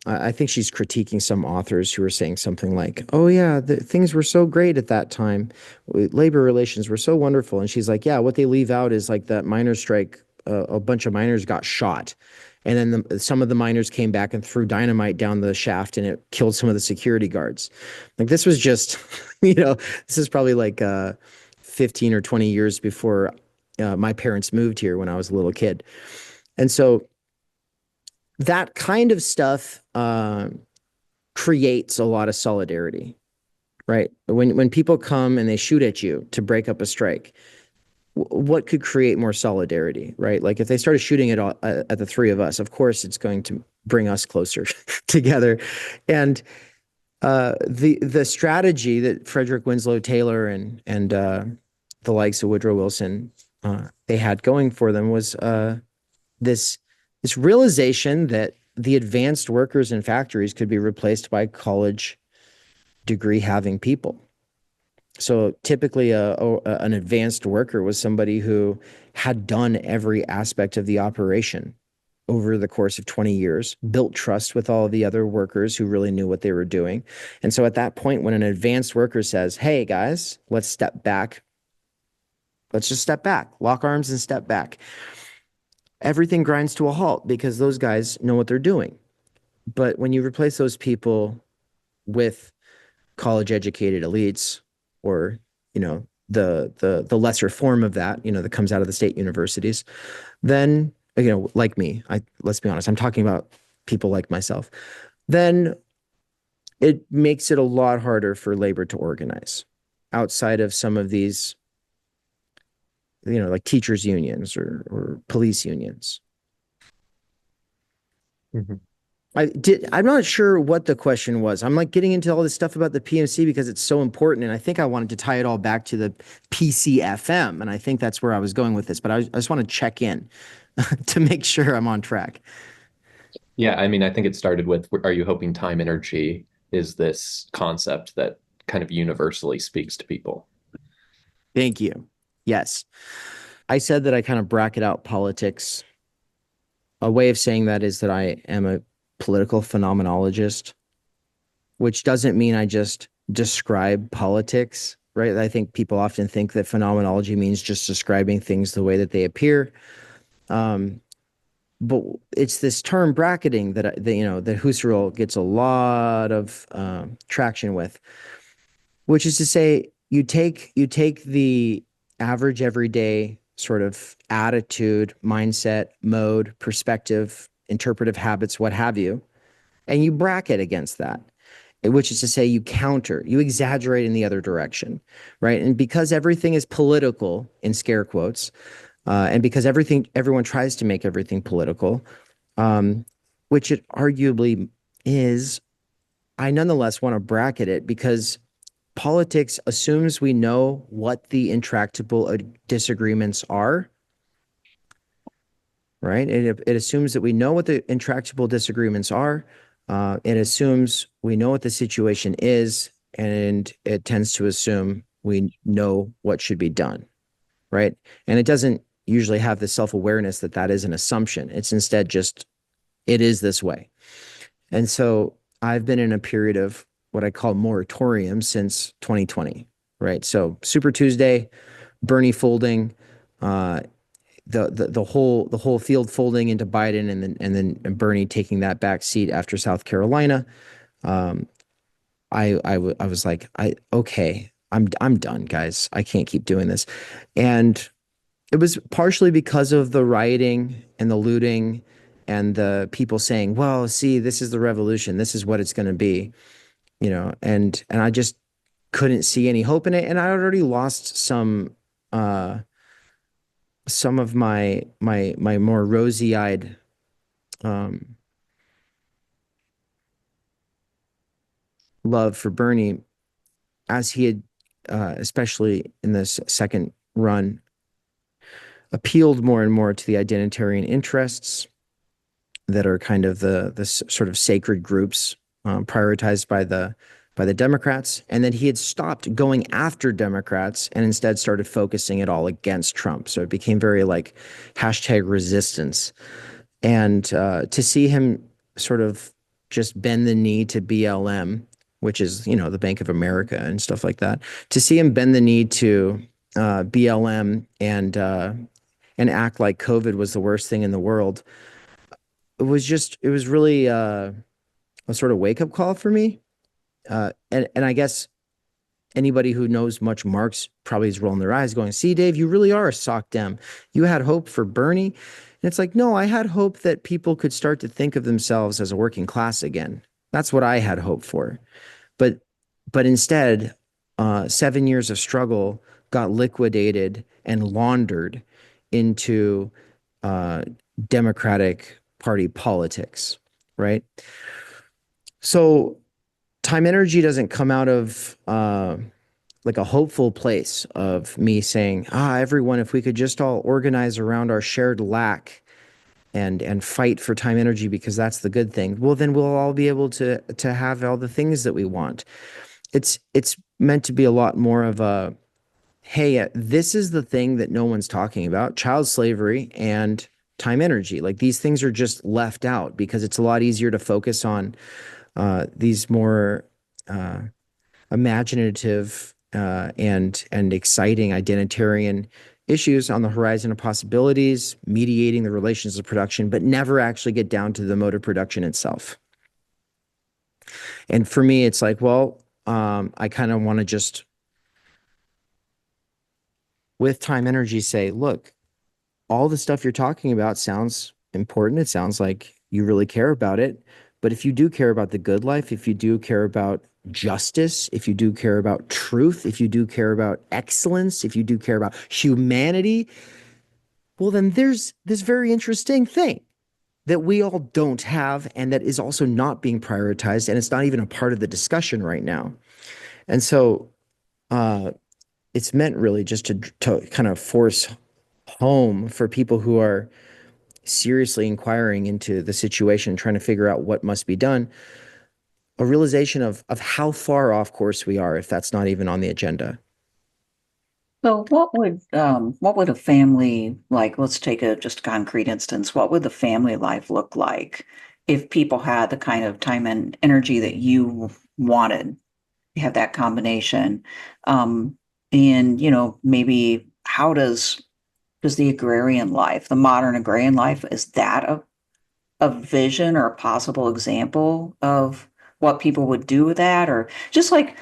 I think she's critiquing some authors who are saying something like, "Oh yeah, things were so great at that time. Labor relations were so wonderful." And she's like, "Yeah, what they leave out is like that miners' strike. A bunch of miners got shot, and then some of the miners came back and threw dynamite down the shaft, and it killed some of the security guards. Like this was just, this is probably like 15 or 20 years before my parents moved here when I was a little kid, and so." That kind of stuff creates a lot of solidarity, right? When people come and they shoot at you to break up a strike, what could create more solidarity, right? Like if they started shooting at the three of us, of course it's going to bring us closer together. And the strategy that Frederick Winslow Taylor and the likes of Woodrow Wilson they had going for them was this this realization that the advanced workers in factories could be replaced by college degree having people. So typically an advanced worker was somebody who had done every aspect of the operation over the course of 20 years, built trust with all of the other workers who really knew what they were doing. And so at that point, when an advanced worker says, "Hey guys, let's step back. Let's just step back, lock arms and step back," everything grinds to a halt because those guys know what they're doing. But when you replace those people with college educated elites or, the lesser form of that, that comes out of the state universities, then, like me, let's be honest, I'm talking about people like myself, then it makes it a lot harder for labor to organize outside of some of these like teachers unions or police unions. Mm-hmm. I'm not sure what the question was. I'm like getting into all this stuff about the PMC because it's so important. And I think I wanted to tie it all back to the PCFM. And I think that's where I was going with this, but I just want to check in to make sure I'm on track. Yeah, I mean, I think it started with, are you hoping Timenergy is this concept that kind of universally speaks to people? Thank you. Yes. I said that I kind of bracket out politics. A way of saying that is that I am a political phenomenologist, which doesn't mean I just describe politics, right? I think people often think that phenomenology means just describing things the way that they appear. But it's this term bracketing that Husserl gets a lot of traction with, which is to say you take the average everyday sort of attitude, mindset, mode, perspective, interpretive habits, what have you, and you bracket against that, which is to say you counter, you exaggerate in the other direction, right? And because everything is political, in scare quotes, and because everyone tries to make everything political, which it arguably is, I nonetheless want to bracket it because politics assumes we know what the intractable disagreements are, right? It assumes that we know what the intractable disagreements are. It assumes we know what the situation is, and it tends to assume we know what should be done, right? And it doesn't usually have the self-awareness that that is an assumption. It's instead just, it is this way. And so I've been in a period of what I call moratorium since 2020, right? So Super Tuesday, Bernie folding, the whole field folding into Biden, and then Bernie taking that back seat after South Carolina. I was like, okay, I'm done, guys. I can't keep doing this. And it was partially because of the rioting and the looting and the people saying, well, see, this is the revolution. This is what it's going to be, and I just couldn't see any hope in it. And I already lost some of my more rosy-eyed love for Bernie as he had, especially in this second run, appealed more and more to the identitarian interests that are kind of the sort of sacred groups prioritized by the Democrats, and that he had stopped going after Democrats and instead started focusing it all against Trump. So it became very like hashtag resistance. And to see him sort of just bend the knee to BLM, which is, you know, the Bank of America and stuff like that, to see him bend the knee to BLM and act like COVID was the worst thing in the world, it was really a sort of wake up call for me. And I guess anybody who knows much Marx probably is rolling their eyes going, see, Dave, you really are a sock dem. You had hope for Bernie. And it's like, no, I had hope that people could start to think of themselves as a working class again. That's what I had hope for. But instead, 7 years of struggle got liquidated and laundered into Democratic Party politics, right? So Timenergy doesn't come out of like a hopeful place of me saying, everyone, if we could just all organize around our shared lack and fight for Timenergy because that's the good thing. Well, then we'll all be able to have all the things that we want. It's meant to be a lot more of a, hey, this is the thing that no one's talking about, child slavery and Timenergy. Like these things are just left out because it's a lot easier to focus on these more imaginative and exciting identitarian issues on the horizon of possibilities, mediating the relations of production, but never actually get down to the mode of production itself. And for me, it's like, well, I kind of want to just, with Timenergy, say, look, all the stuff you're talking about sounds important. It sounds like you really care about it. But if you do care about the good life, if you do care about justice, if you do care about truth, if you do care about excellence, if you do care about humanity, well, then there's this very interesting thing that we all don't have and that is also not being prioritized. And it's not even a part of the discussion right now. And so it's meant really just to kind of force home for people who are seriously inquiring into the situation, trying to figure out what must be done, a realization of how far off course we are if that's not even on the agenda. So what would a family, like, let's take just a concrete instance, what would the family life look like if people had the kind of time and energy that you wanted? You have that combination. And, you know, maybe how does the agrarian life, the modern agrarian life, is that a vision or a possible example of what people would do with that? Or just like,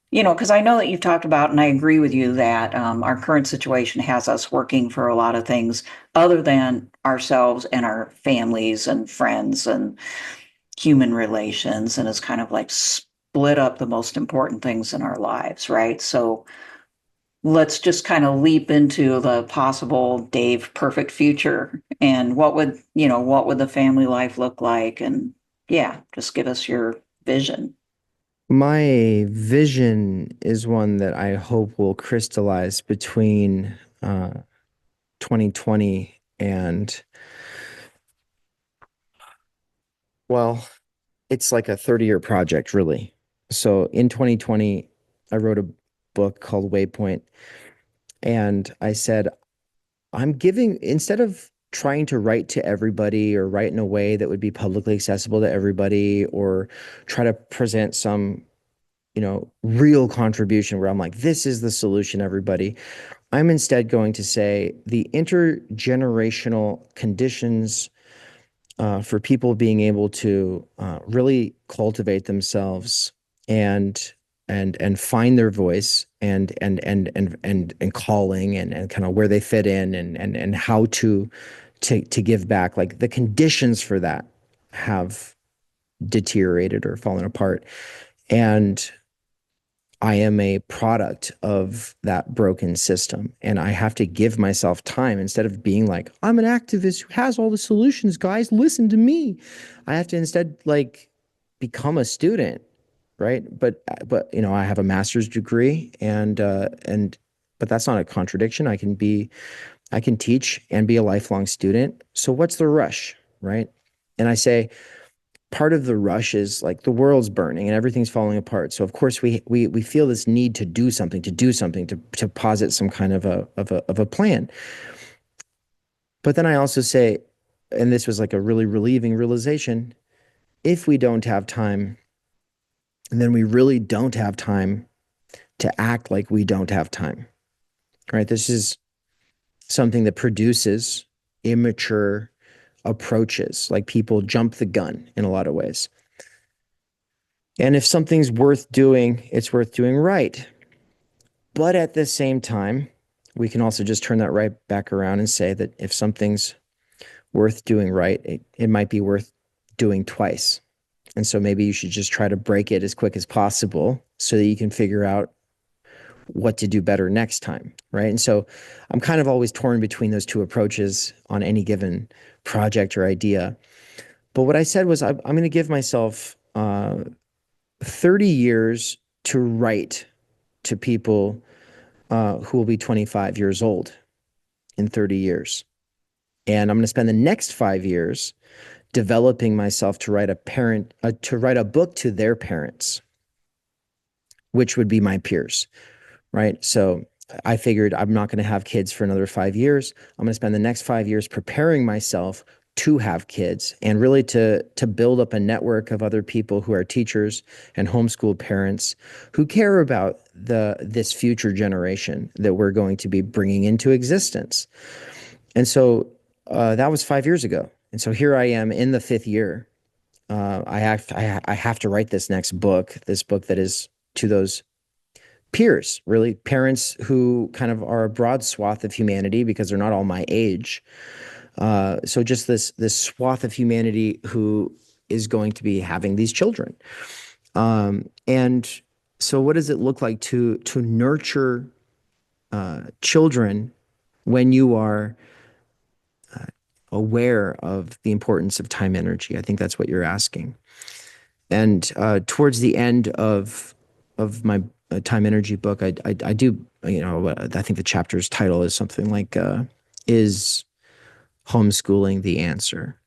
you know, because I know that you've talked about, and I agree with you that our current situation has us working for a lot of things other than ourselves and our families and friends and human relations, and it's kind of like split up the most important things in our lives, right? So let's just kind of leap into the possible Dave perfect future. And what would the family life look like? And yeah, just give us your vision. My vision is one that I hope will crystallize between 2020 and, well, it's like a 30-year project, really. So in 2020, I wrote a book called Waypoint, and I said, instead of trying to write to everybody or write in a way that would be publicly accessible to everybody or try to present some, you know, real contribution where I'm like, this is the solution, everybody. I'm instead going to say the intergenerational conditions for people being able to really cultivate themselves and find their voice and calling and kind of where they fit in and how to give back. Like the conditions for that have deteriorated or fallen apart. And I am a product of that broken system. And I have to give myself time instead of being like, I'm an activist who has all the solutions, guys, listen to me. I have to instead like become a student, right? But you know, I have a master's degree but that's not a contradiction. I can be I can teach and be a lifelong student. So what's the rush, right? And I say, part of the rush is like the world's burning and everything's falling apart. So of course we feel this need to do something, to posit some kind of a plan. But then I also say, and this was like a really relieving realization, if we don't have time, then we really don't have time to act like we don't have time, right? This is something that produces immature approaches, like people jump the gun in a lot of ways. And if something's worth doing, it's worth doing right. But at the same time, we can also just turn that right back around and say that if something's worth doing right, it might be worth doing twice. And so maybe you should just try to break it as quick as possible so that you can figure out what to do better next time, right? And so I'm kind of always torn between those two approaches on any given project or idea. But what I said was, I'm going to give myself 30 years to write to people who will be 25 years old in 30 years. And I'm going to spend the next 5 years developing myself to write a book to their parents, which would be my peers, right? So I figured I'm not going to have kids for another 5 years. I'm going to spend the next 5 years preparing myself to have kids and really to build up a network of other people who are teachers and homeschool parents who care about this future generation that we're going to be bringing into existence. And so that was 5 years ago. And so here I am in the 5th year. I have to write this next book, that is to those peers, really parents who kind of are a broad swath of humanity because they're not all my age. So just this swath of humanity who is going to be having these children. And so what does it look like to nurture children when you are aware of the importance of time energy? I think that's what you're asking. And towards the end of my time energy book, I do, I think the chapter's title is something like, is homeschooling the answer?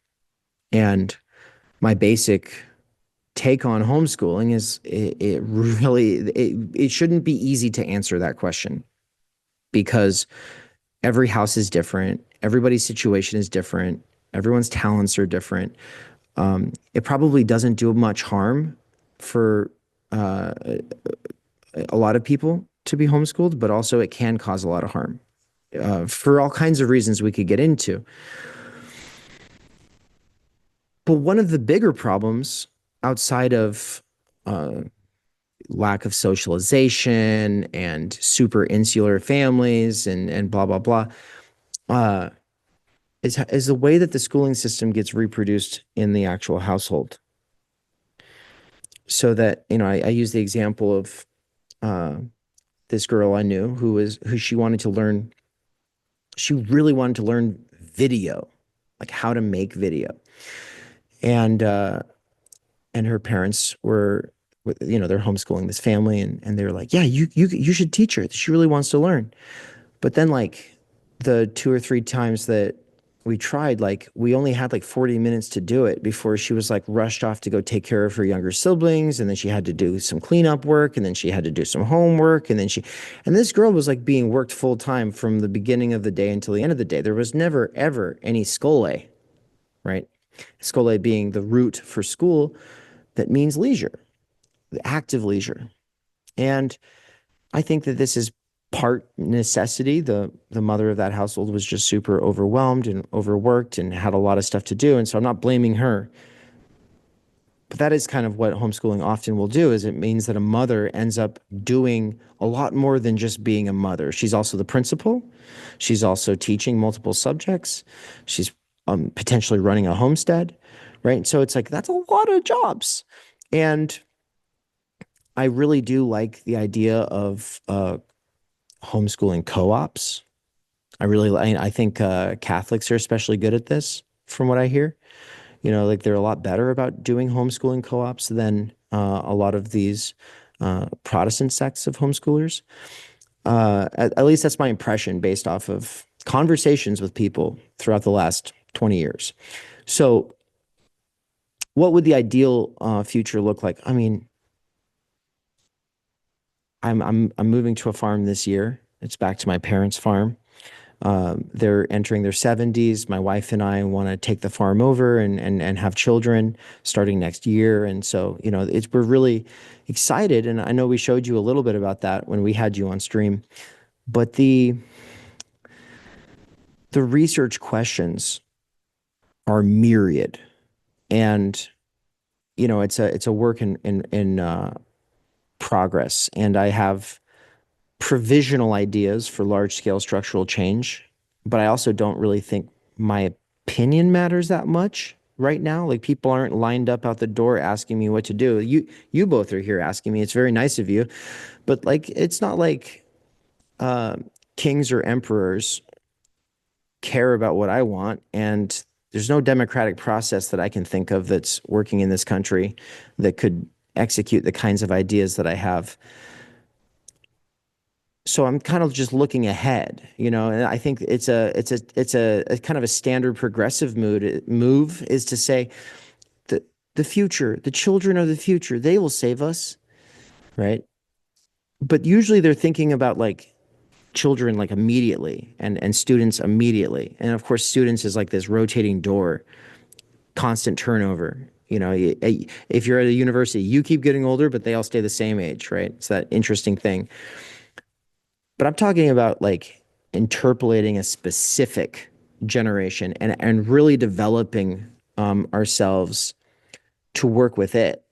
And my basic take on homeschooling is it shouldn't be easy to answer that question, because every house is different. Everybody's situation is different. Everyone's talents are different. It probably doesn't do much harm for a lot of people to be homeschooled, but also it can cause a lot of harm for all kinds of reasons we could get into. But one of the bigger problems outside of lack of socialization and super insular families and blah, blah, blah, is the way that the schooling system gets reproduced in the actual household. So that, I use the example of this girl I knew who she really wanted to learn video, like how to make video. And her parents were, they're homeschooling this family, and they were like, yeah, you should teach her. She really wants to learn. But then like the 2 or 3 times that we tried, like we only had like 40 minutes to do it before she was like rushed off to go take care of her younger siblings. And then she had to do some cleanup work, and then she had to do some homework. And this girl was like being worked full time from the beginning of the day until the end of the day. There was never, ever any skole, right? Skole being the root for school that means leisure, the active leisure. And I think that this is part necessity. The mother of that household was just super overwhelmed and overworked and had a lot of stuff to do. And so I'm not blaming her. But that is kind of what homeschooling often will do, is it means that a mother ends up doing a lot more than just being a mother. She's also the principal. She's also teaching multiple subjects. She's potentially running a homestead, right? So it's like, that's a lot of jobs. And I really do like the idea of homeschooling co-ops. I think Catholics are especially good at this, from what I hear. Like they're a lot better about doing homeschooling co-ops than a lot of these Protestant sects of homeschoolers. At least that's my impression based off of conversations with people throughout the last 20 years. So what would the ideal future look like? I mean, I'm moving to a farm this year. It's back to my parents' farm. They're entering their 70s. My wife and I want to take the farm over and have children starting next year. And so, you know, we're really excited. And I know we showed you a little bit about that when we had you on stream. But the research questions are myriad, and you know, it's a work in progress. And I have provisional ideas for large scale structural change, but I also don't really think my opinion matters that much right now. Like, people aren't lined up out the door asking me what to do. You both are here asking me. It's very nice of you, but like, it's not like kings or emperors care about what I want. And there's no democratic process that I can think of that's working in this country that could execute the kinds of ideas that I have. So I'm kind of just looking ahead, you know, and I think it's a kind of a standard progressive move is to say the future, the children of the future, they will save us, right? But usually they're thinking about like children like immediately and students immediately. And of course, students is like this rotating door, constant turnover. You know, if you're at a university, you keep getting older, but they all stay the same age, right? It's that interesting thing. But I'm talking about like interpolating a specific generation and really developing ourselves to work with it.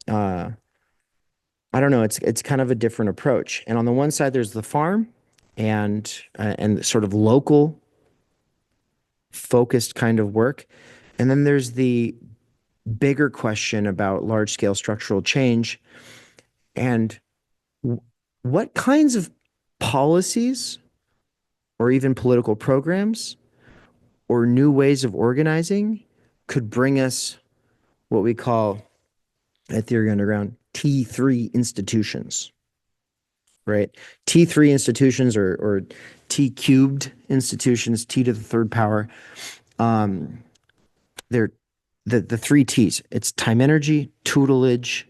I don't know. It's kind of a different approach. And on the one side, there's the farm and sort of local focused kind of work. And then there's the bigger question about large scale structural change and what kinds of policies or even political programs or new ways of organizing could bring us what we call at Theory Underground T3 institutions, right? T3 institutions or T cubed institutions, T to the third power. They're the three T's. It's time, energy, tutelage,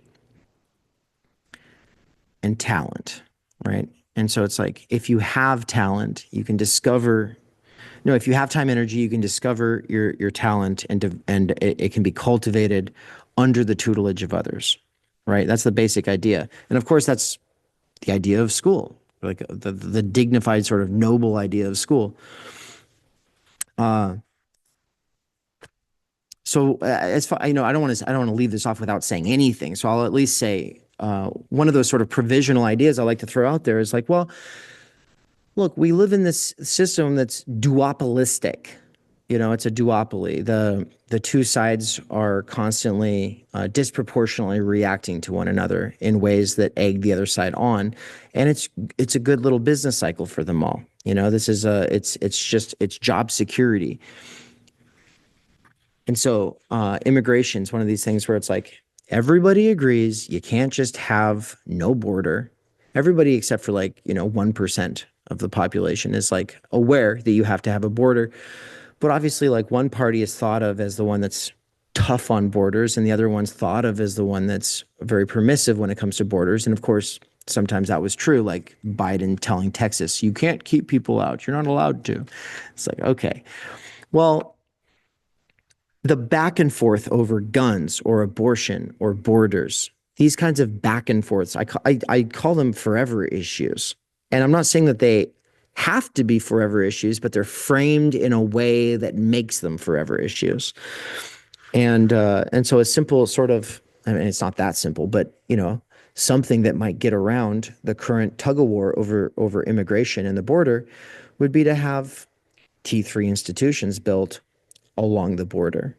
and talent, right? And so it's like, if you have talent, you can discover. No, if you have time, energy, you can discover your talent, and it can be cultivated under the tutelage of others, right? That's the basic idea. And of course, that's the idea of school, like the dignified sort of noble idea of school. So as far, you know, I don't want to leave this off without saying anything. So I'll at least say one of those sort of provisional ideas I like to throw out there is like, well, look, we live in this system that's duopolistic. You know, it's a duopoly. The two sides are constantly disproportionately reacting to one another in ways that egg the other side on, and it's a good little business cycle for them all. You know, this is it's job security. And so immigration is one of these things where it's like everybody agrees you can't just have no border. Everybody except for like, you know, 1% of the population is like aware that you have to have a border. But obviously, like, one party is thought of as the one that's tough on borders, and the other one's thought of as the one that's very permissive when it comes to borders. And of course, sometimes that was true, like Biden telling Texas, you can't keep people out. You're not allowed to. It's like, okay, well, the back and forth over guns or abortion or borders, these kinds of back and forths, I call them forever issues. And I'm not saying that they have to be forever issues, but they're framed in a way that makes them forever issues. And so a simple sort of, I mean, it's not that simple, but, you know, something that might get around the current tug of war over immigration and the border would be to have T3 institutions built along the border,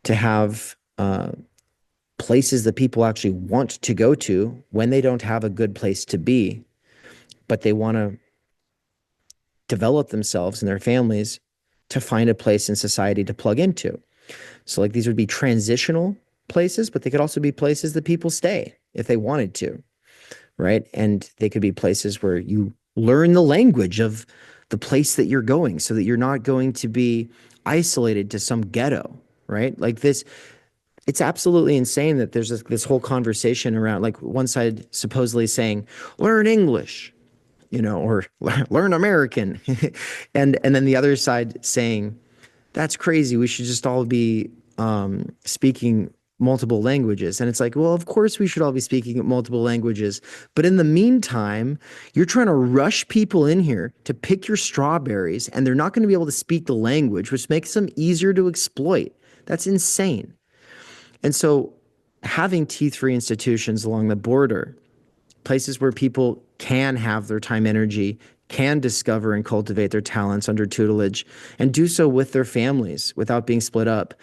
to have places that people actually want to go to when they don't have a good place to be, but they want to develop themselves and their families to find a place in society to plug into. So like, these would be transitional places, but they could also be places that people stay if they wanted to, right? And they could be places where you learn the language of the place that you're going so that you're not going to be isolated to some ghetto, right? Like this, it's absolutely insane that there's this whole conversation around like one side supposedly saying, learn English, or learn American. And then the other side saying, that's crazy. We should just all be speaking multiple languages. And it's like, well, of course we should all be speaking multiple languages. But in the meantime, you're trying to rush people in here to pick your strawberries, and they're not going to be able to speak the language, which makes them easier to exploit. That's insane. And so having T3 institutions along the border, places where people can have their time energy, can discover and cultivate their talents under tutelage, and do so with their families without being split up,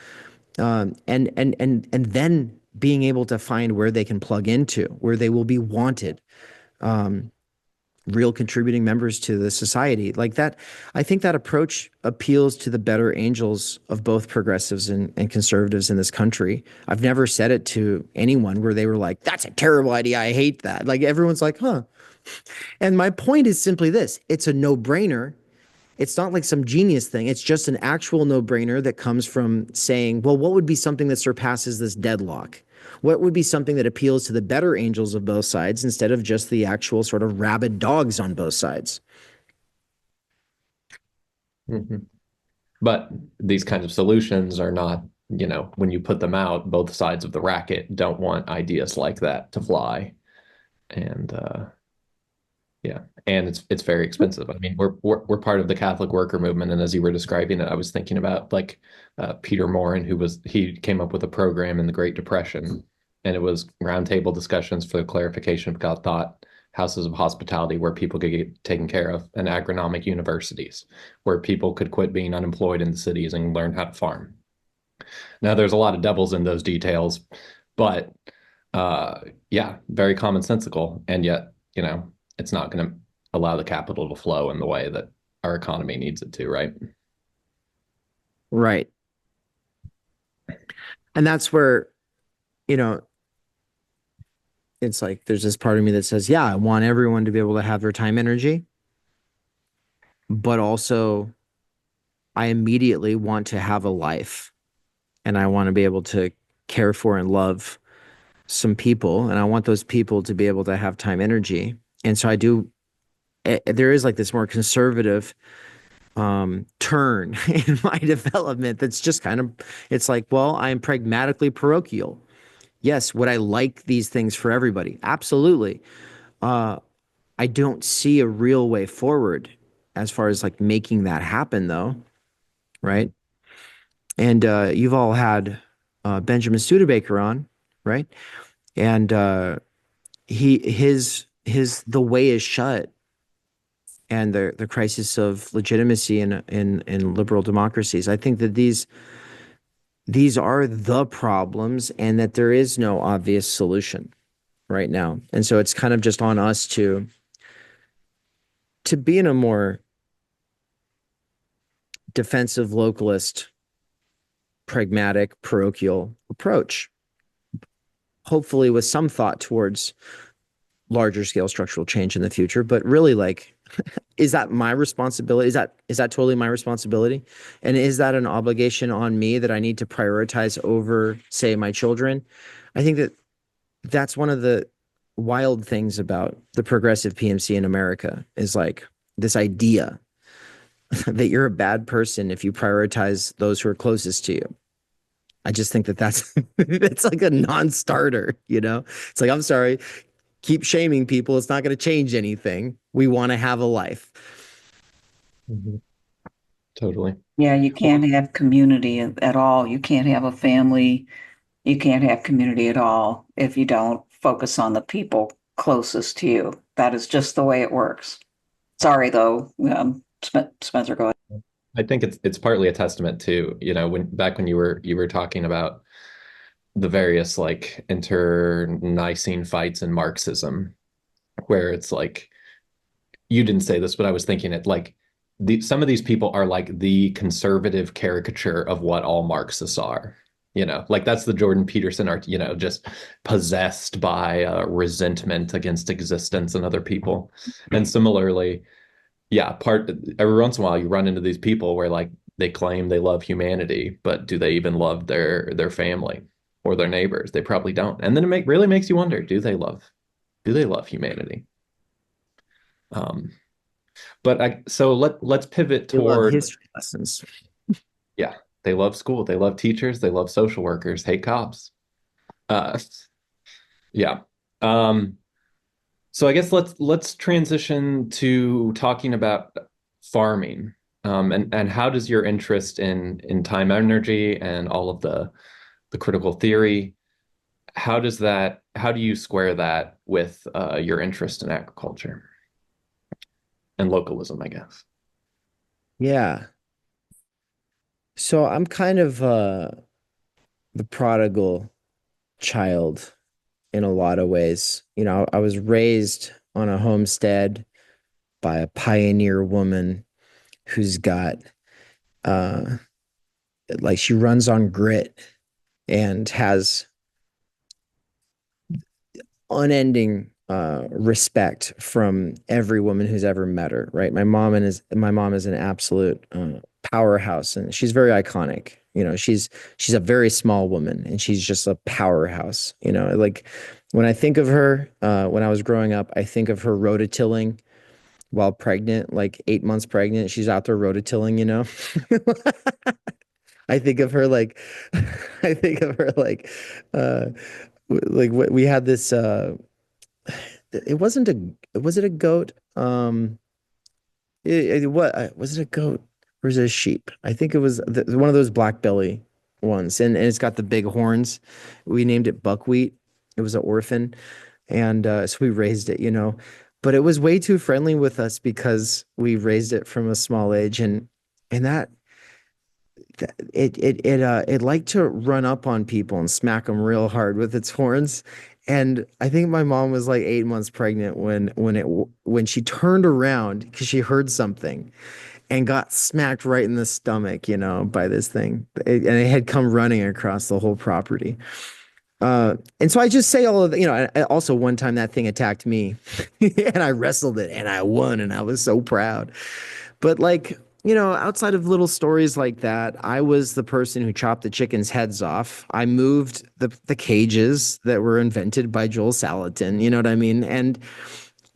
and then being able to find where they can plug into, where they will be wanted, real contributing members to the society. Like that, I think that approach appeals to the better angels of both progressives and conservatives in this country. I've never said it to anyone where they were like, that's a terrible idea, I hate that. Like everyone's like, huh. And my point is simply this: it's a no-brainer. It's not like some genius thing. It's just an actual no-brainer that comes from saying, well, what would be something that surpasses this deadlock? What would be something that appeals to the better angels of both sides instead of just the actual sort of rabid dogs on both sides? Mm-hmm. But these kinds of solutions are not, when you put them out, both sides of the racket don't want ideas like that to fly. And yeah, and it's very expensive. I mean, we're part of the Catholic worker movement, and as you were describing it, I was thinking about like Peter Morin, he came up with a program in the Great Depression, and it was roundtable discussions for the clarification of God thought, houses of hospitality where people could get taken care of, and agronomic universities where people could quit being unemployed in the cities and learn how to farm. Now, there's a lot of devils in those details, but yeah, very commonsensical, and yet, it's not going to allow the capital to flow in the way that our economy needs it to, right? Right. And that's where, it's like there's this part of me that says, yeah, I want everyone to be able to have their time energy, but also I immediately want to have a life, and I want to be able to care for and love some people, and I want those people to be able to have time energy. And so there is like this more conservative turn in my development that's just kind of, it's like, well, I'm pragmatically parochial. Yes, would I like these things for everybody? Absolutely. I don't see a real way forward as far as like making that happen, though, right? And you've all had Benjamin Studebaker on, right? And his The Way Is Shut and the crisis of legitimacy in liberal democracies. I think that these are the problems, and that there is no obvious solution right now. And so it's kind of just on us to be in a more defensive, localist, pragmatic, parochial approach, hopefully with some thought towards larger scale structural change in the future. But really, like, is that my responsibility? Is that totally my responsibility? And is that an obligation on me that I need to prioritize over, say, my children? I think that that's one of the wild things about the progressive PMC in America, is like this idea that you're a bad person if you prioritize those who are closest to you. I just think that that's it's like a non-starter, It's like, I'm sorry, keep shaming people. It's not going to change anything. We want to have a life. Mm-hmm. Totally. Yeah, you can't have community at all. You can't have a family. You can't have community at all if you don't focus on the people closest to you. That is just the way it works. Sorry, though. Spencer, go ahead. I think it's partly a testament to, when you were talking about the various like internecine fights in Marxism, where it's like, you didn't say this, but I was thinking it, like some of these people are like the conservative caricature of what all Marxists are. Like that's the Jordan Peterson art, just possessed by resentment against existence and other people. And similarly, yeah, part every once in a while you run into these people where like they claim they love humanity, but do they even love their family or their neighbors? They probably don't. And then really makes you wonder, do they love humanity? Um, but let's pivot They love toward, history lessons. yeah, they love school, they love teachers, they love social workers, hate cops. Uh, yeah. Um, so I guess let's transition to talking about farming. And how does your interest in time energy and all of the critical theory, how do you square that with your interest in agriculture and localism, I guess? Yeah. So I'm kind of the prodigal child in a lot of ways. You know, I was raised on a homestead by a pioneer woman who's got uh like she runs on grit and has unending respect from every woman who's ever met her, right? My mom is an absolute powerhouse, and she's very iconic. You know, she's a very small woman and she's just a powerhouse. You know, like when I think of her, when I was growing up, I think of her rototilling while pregnant, like 8 months pregnant. She's out there rototilling, you know. I think of her like I think of her uh like we had this it wasn't a was it a goat? What was it a goat or is it a sheep? I think it was one of those black belly ones, and it's got the big horns. We named it Buckwheat. It was an orphan, and so we raised it, you know. But it was way too friendly with us because we raised it from a small age, and that it liked to run up on people and smack them real hard with its horns. And I think my mom was like 8 months pregnant when she turned around because she heard something and got smacked right in the stomach, you know, by this thing. And it had come running across the whole property. And so I just say all of the, you know, also one time that thing attacked me and I wrestled it and I won and I was so proud. But like, you know, outside of little stories like that, I was the person who chopped the chickens' heads off. I moved the cages that were invented by Joel Salatin, you know what I mean? And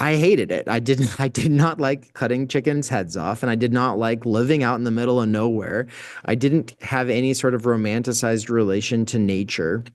I hated it. I did not like cutting chickens' heads off, and I did not like living out in the middle of nowhere. I didn't have any sort of romanticized relation to nature.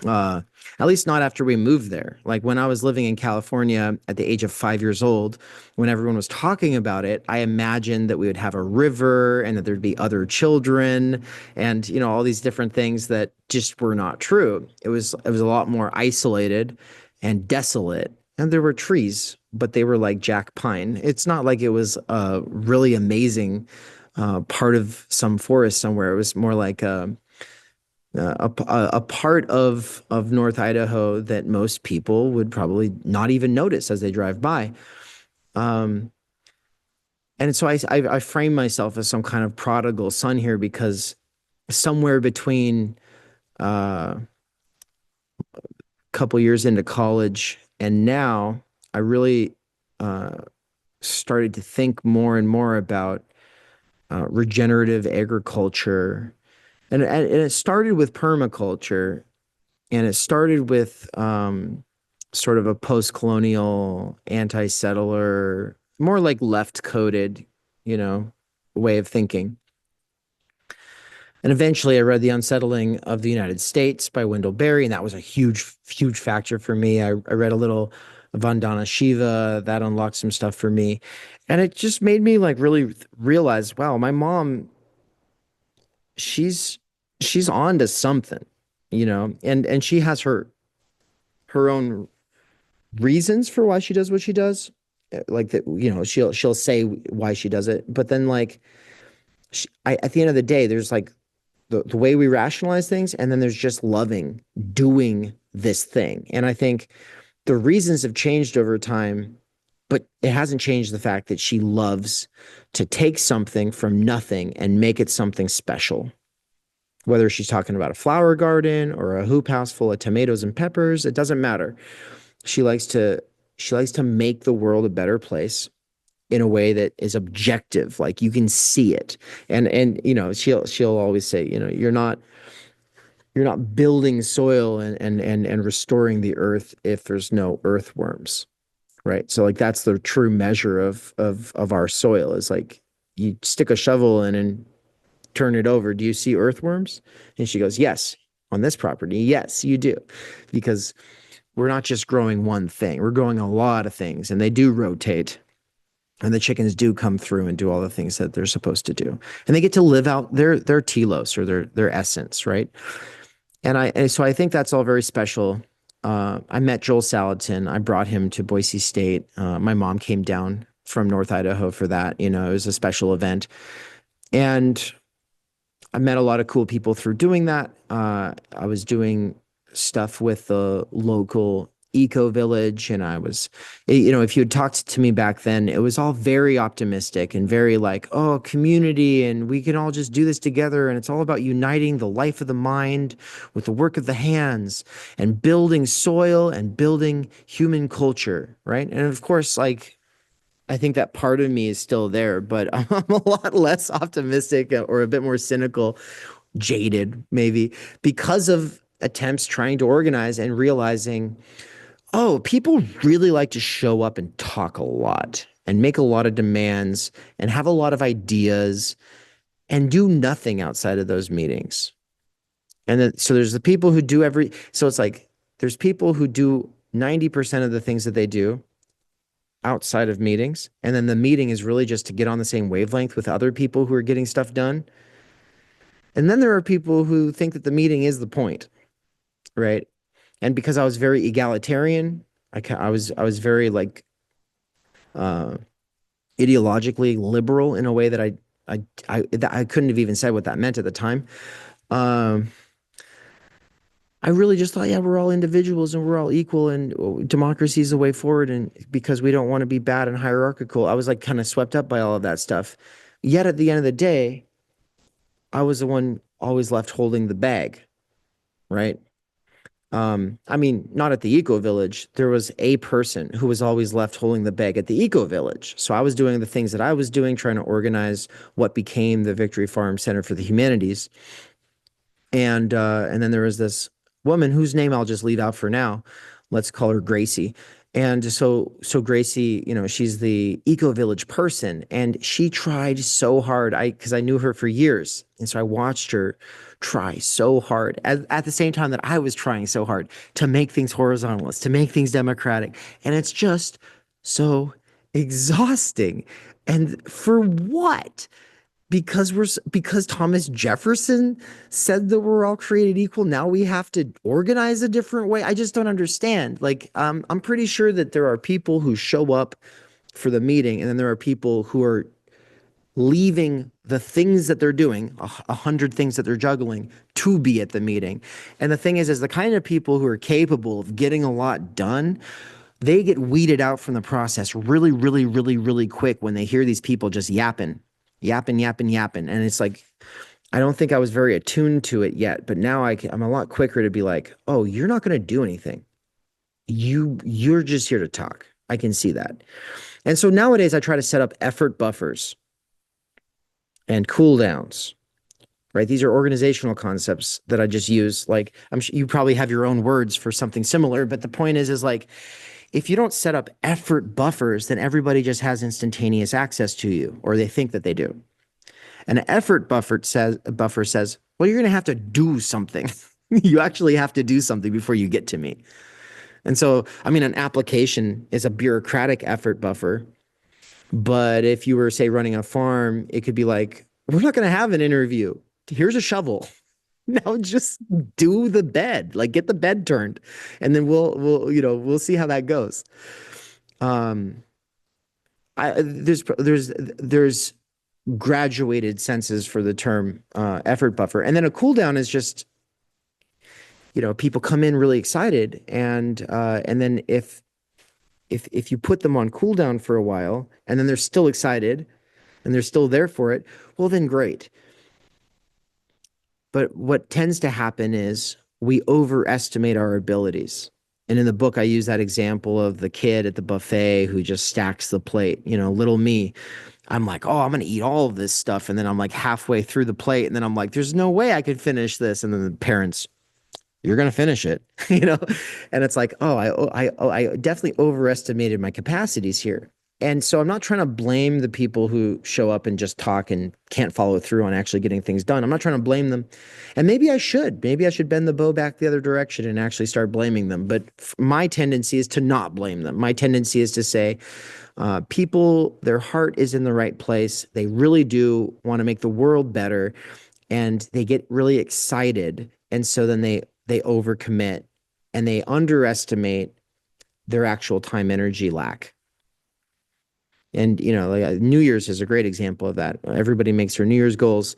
Uh, at least not after we moved there. Like when I was living in California at the age of 5 years old, when everyone was talking about it, I imagined that we would have a river and that there'd be other children and, you know, all these different things that just were not true. It was a lot more isolated and desolate. And there were trees, but they were like jack pine. It's not like it was a really amazing part of some forest somewhere. It was more like a part of North Idaho that most people would probably not even notice as they drive by. Um, and so I frame myself as some kind of prodigal son here because somewhere between a couple years into college and now, I really uh, started to think more and more about regenerative agriculture. And it started with permaculture, and it started with sort of a post-colonial, anti-settler, more like left-coded, you know, way of thinking. And eventually I read The Unsettling of the United States by Wendell Berry, and that was a huge, huge factor for me. I read a little Vandana Shiva, that unlocked some stuff for me. And it just made me like really realize, wow, my mom, she's she's on to something, you know, and she has her own reasons for why she does what she does. Like that, you know, she'll say why she does it, but then like at the end of the day, there's like the way we rationalize things, and then there's just loving doing this thing. And I think the reasons have changed over time, but it hasn't changed the fact that she loves to take something from nothing and make it something special. Whether she's talking about a flower garden or a hoop house full of tomatoes and peppers, it doesn't matter. She likes to she likes to make the world a better place. in a way that is objective, like you can see it. And she'll always say, you're not building soil and restoring the earth if there's no earthworms, right? So like that's the true measure of our soil, is like you stick a shovel in and turn it over. Do you see earthworms? And she goes, yes, on this property. Yes, you do. Because we're not just growing one thing, we're growing a lot of things, and they do rotate. And the chickens do come through and do all the things that they're supposed to do. And they get to live out their telos, or their essence, right? And so I think that's all very special. I met Joel Salatin. I brought him to Boise State. My mom came down from North Idaho for that. It was a special event. And I met a lot of cool people through doing that. I was doing stuff with the local eco village, and I was, if you had talked to me back then, it was all very optimistic and very like, oh, community, and we can all just do this together, and it's all about uniting the life of the mind with the work of the hands and building soil and building human culture, right? And of course, like, I think that part of me is still there, but I'm a lot less optimistic, or a bit more cynical, jaded maybe, because of attempts trying to organize and realizing, oh, people really like to show up and talk a lot and make a lot of demands and have a lot of ideas and do nothing outside of those meetings. And then, so there's the people who do so it's like there's people who do 90% of the things that they do outside of meetings. And then the meeting is really just to get on the same wavelength with other people who are getting stuff done. And then there are people who think that the meeting is the point, right? And because I was very egalitarian, I was very like ideologically liberal in a way that I couldn't have even said what that meant at the time. I really just thought, yeah, we're all individuals and we're all equal, and democracy is the way forward. And because we don't want to be bad and hierarchical, I was like kind of swept up by all of that stuff. Yet at the end of the day, I was the one always left holding the bag, right? I mean, not at the eco village. There was a person who was always left holding the bag at the eco village. So I was doing the things that I was doing, trying to organize what became the Victory Farm Center for the Humanities. And then there was this woman whose name I'll just leave out for now. Let's call her Gracie. And so Gracie, she's the eco village person, and she tried so hard. Because I knew her for years, and so I watched her try so hard at the same time that I was trying so hard to make things horizontalist, to make things democratic, and it's just so exhausting. And for what? Because Thomas Jefferson said that we're all created equal, now we have to organize a different way. I just don't understand. Like, I'm pretty sure that there are people who show up for the meeting, and then there are people who are leaving the things that they're doing, 100 things that they're juggling, to be at the meeting. And the thing is the kind of people who are capable of getting a lot done, they get weeded out from the process really, really, really, really quick when they hear these people just yapping. And it's like, I don't think I was very attuned to it yet, but now I'm a lot quicker to be like, oh, you're not going to do anything. You're just here to talk. I can see that. And so nowadays I try to set up effort buffers and cool downs, right? These are organizational concepts that I just use. Like, I'm sure you probably have your own words for something similar, but the point is like, if you don't set up effort buffers, then everybody just has instantaneous access to you, or they think that they do. An effort buffer says, well, you're going to have to do something. You actually have to do something before you get to me. And so, I mean, an application is a bureaucratic effort buffer. But if you were, say, running a farm, it could be like, we're not going to have an interview. Here's a shovel. Now just do the bed, like get the bed turned, and then we'll see how that goes. There's graduated senses for the term effort buffer, and then a cool down is just, people come in really excited, and then if you put them on cool down for a while, and then they're still excited, and they're still there for it, well then great. But what tends to happen is we overestimate our abilities. And in the book, I use that example of the kid at the buffet who just stacks the plate, little me. I'm like, oh, I'm going to eat all of this stuff. And then I'm like halfway through the plate. And then I'm like, there's no way I could finish this. And then the parents, you're going to finish it, And it's like, oh, I definitely overestimated my capacities here. And so I'm not trying to blame the people who show up and just talk and can't follow through on actually getting things done. I'm not trying to blame them. And maybe I should. Maybe I should bend the bow back the other direction and actually start blaming them. But my tendency is to not blame them. My tendency is to say, people, their heart is in the right place. They really do want to make the world better, and they get really excited. And so then they overcommit and they underestimate their actual time energy lack. And, like New Year's is a great example of that. Everybody makes their New Year's goals.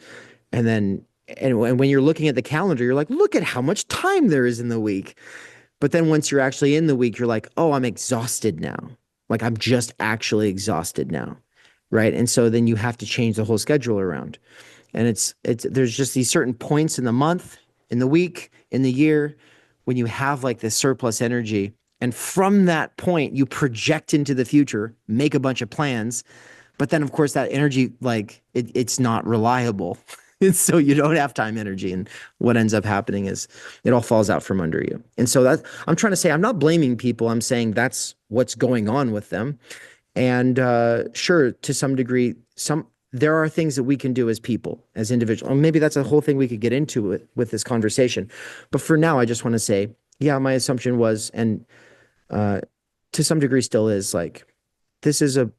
And when you're looking at the calendar, you're like, look at how much time there is in the week. But then once you're actually in the week, you're like, oh, I'm exhausted now. Like I'm just actually exhausted now. Right. And so then you have to change the whole schedule around. And there's just these certain points in the month, in the week, in the year, when you have like this surplus energy. And from that point, you project into the future, make a bunch of plans. But then, of course, that energy, like it's not reliable. And so you don't have time energy. And what ends up happening is it all falls out from under you. And so I'm trying to say, I'm not blaming people. I'm saying that's what's going on with them. And sure, to some degree, there are things that we can do as people, as individuals. And maybe that's a whole thing we could get into with this conversation. But for now, I just want to say, yeah, my assumption was, and to some degree still is, like, this is a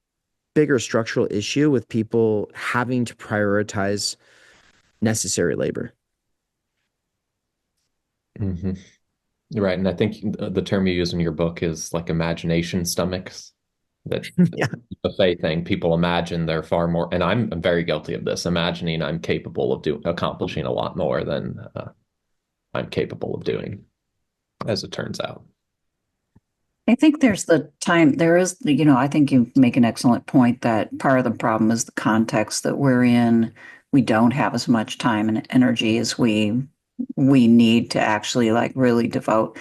bigger structural issue with people having to prioritize necessary labor. Mm-hmm. Right. And I think the term you use in your book is like imagination stomachs. That Yeah. buffet thing, people imagine they're far more, and I'm very guilty of this, imagining I'm capable of accomplishing a lot more than I'm capable of doing, as it turns out. I think there is I think you make an excellent point that part of the problem is the context that we're in. We don't have as much time and energy as we need to actually like really devote.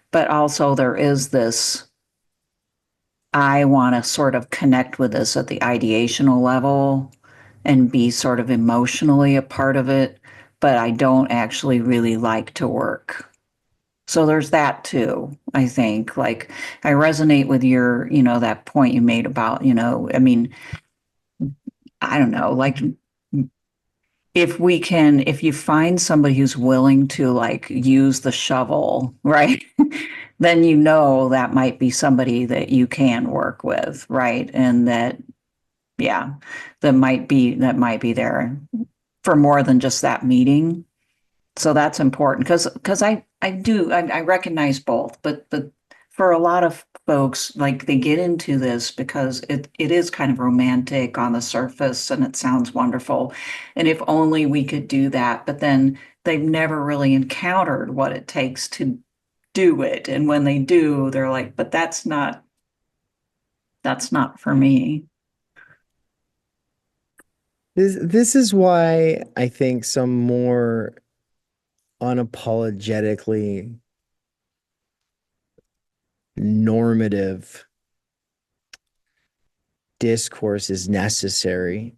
But also there is this, I want to sort of connect with this at the ideational level and be sort of emotionally a part of it, but I don't actually really like to work. So there's that too, I think. Like I resonate with your, that point you made about, I mean, I don't know, like if you find somebody who's willing to like use the shovel, right? Then that might be somebody that you can work with, right? And yeah, that might be there for more than just that meeting. So that's important because I recognize both, but for a lot of folks, like they get into this because it is kind of romantic on the surface and it sounds wonderful. And if only we could do that, but then they've never really encountered what it takes to do it. And when they do, they're like, but that's not for me. This is why I think some more unapologetically normative discourse is necessary.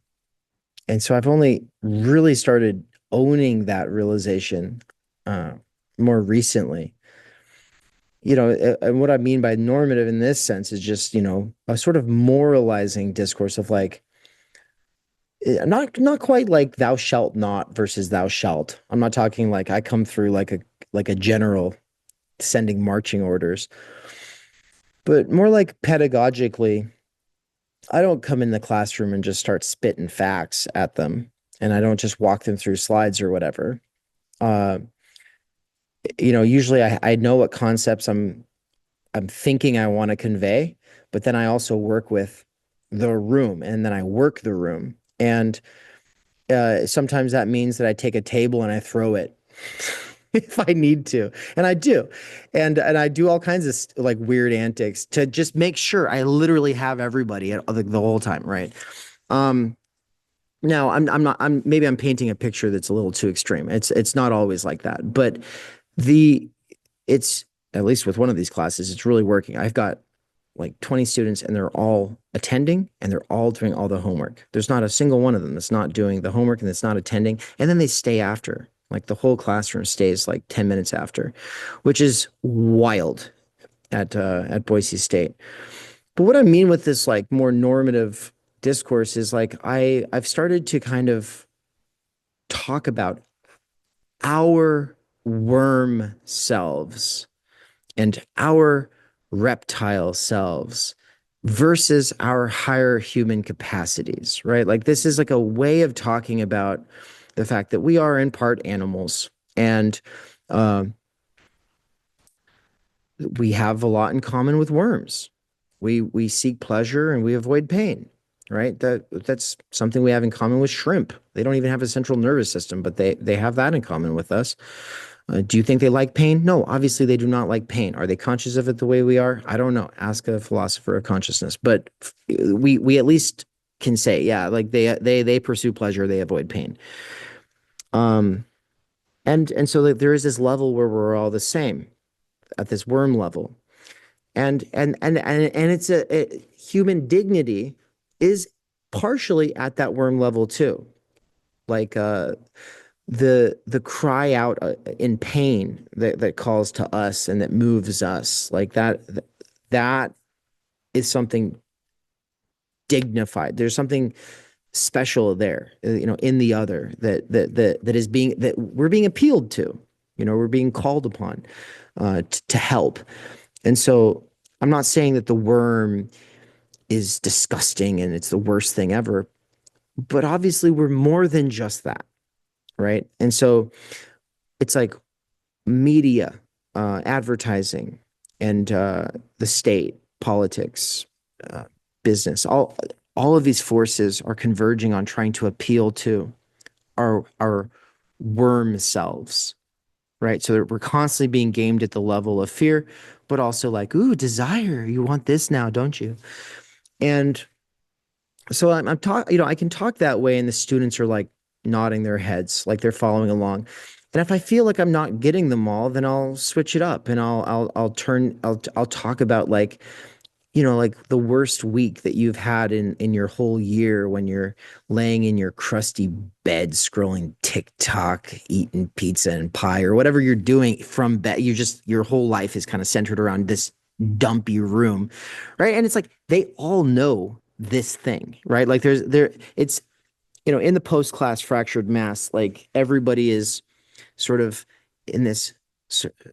And so I've only really started owning that realization more recently. And what I mean by normative in this sense is just, a sort of moralizing discourse of like, not quite like thou shalt not versus thou shalt. I'm not talking like I come through like a general sending marching orders, but more like pedagogically, I don't come in the classroom and just start spitting facts at them, and I don't just walk them through slides or whatever. Usually I know what concepts I'm thinking I want to convey, but then I also work with the room, and then I work the room. And sometimes that means that I take a table and I throw it if I need to. And I do. And I do all kinds of like weird antics to just make sure I literally have everybody the whole time, right? Now maybe I'm painting a picture that's a little too extreme. It's not always like that. But it's at least with one of these classes, it's really working. I've got like 20 students and they're all attending and they're all doing all the homework. There's not a single one of them that's not doing the homework and that's not attending. And then they stay after. Like the whole classroom stays like 10 minutes after, which is wild at Boise State. But what I mean with this like more normative discourse is like I've started to kind of talk about our worm selves and our reptile selves versus our higher human capacities, right? Like this is like a way of talking about the fact that we are in part animals, and we have a lot in common with worms. We seek pleasure and we avoid pain, right? That's something we have in common with shrimp. They don't even have a central nervous system, but they have that in common with us. Do you think they like pain? No, obviously they do not like pain. Are they conscious of it the way we are? I don't know. Ask a philosopher of consciousness. But we at least can say, yeah, like they pursue pleasure, they avoid pain. And so like, there is this level where we're all the same at this worm level. And it's human dignity is partially at that worm level too. Like the cry out in pain that calls to us and that moves us, like that is something dignified. There's something special there, in the other that is being, that we're being appealed to, we're being called upon to help. And so I'm not saying that the worm is disgusting and it's the worst thing ever, but obviously we're more than just that, right? And so it's like media, advertising, and the state, politics, business, all of these forces are converging on trying to appeal to our worm selves, right? So that we're constantly being gamed at the level of fear, but also like, ooh, desire. You want this now, don't you? And so I'm talking, I can talk that way, and the students are like nodding their heads, like they're following along. And if I feel like I'm not getting them all, then I'll switch it up and I'll talk about like, like the worst week that you've had in your whole year when you're laying in your crusty bed, scrolling TikTok, eating pizza and pie, or whatever you're doing from bed. Your whole life is kind of centered around this dumpy room, right? And it's like, they all know this thing, right? Like it's, in the post-class fractured mass, like everybody is sort of in this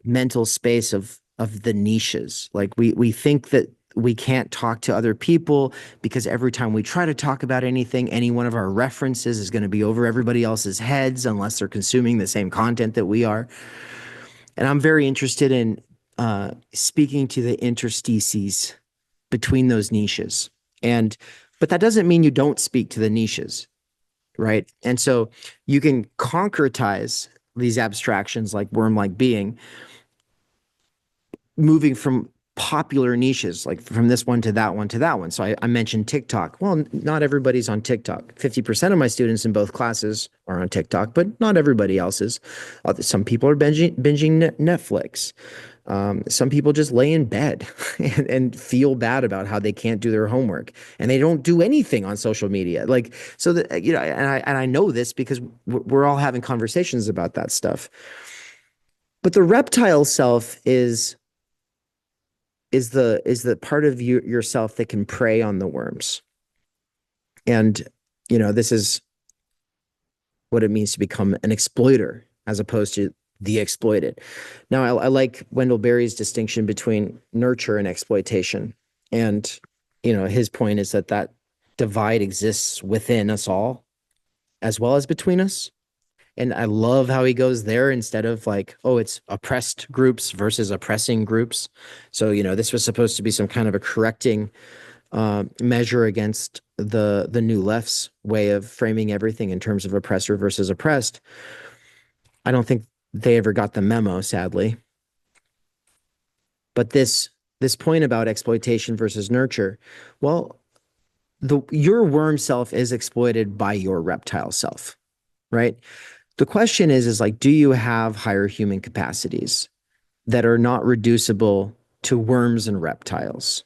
mental space of the niches. Like we think that we can't talk to other people because every time we try to talk about anything, any one of our references is going to be over everybody else's heads unless they're consuming the same content that we are. And I'm very interested in speaking to the interstices between those niches. But that doesn't mean you don't speak to the niches, right? And so you can concretize these abstractions like worm-like being, moving from popular niches, like from this one to that one to that one. So I mentioned TikTok. Well, not everybody's on TikTok. 50% of my students in both classes are on TikTok, but not everybody else is. Some people are binging Netflix. Some people just lay in bed and feel bad about how they can't do their homework, and they don't do anything on social media. Like, so that, and I know this because we're all having conversations about that stuff. But the reptile self is the part of yourself that can prey on the worms. And, this is what it means to become an exploiter as opposed to the exploited. Now, I like Wendell Berry's distinction between nurture and exploitation. And, his point is that divide exists within us all as well as between us. And I love how he goes there instead of like, oh, it's oppressed groups versus oppressing groups. So, this was supposed to be some kind of a correcting measure against the New Left's way of framing everything in terms of oppressor versus oppressed. I don't think they ever got the memo, sadly. But this point about exploitation versus nurture, well, your worm self is exploited by your reptile self, right? The question is like, do you have higher human capacities that are not reducible to worms and reptiles.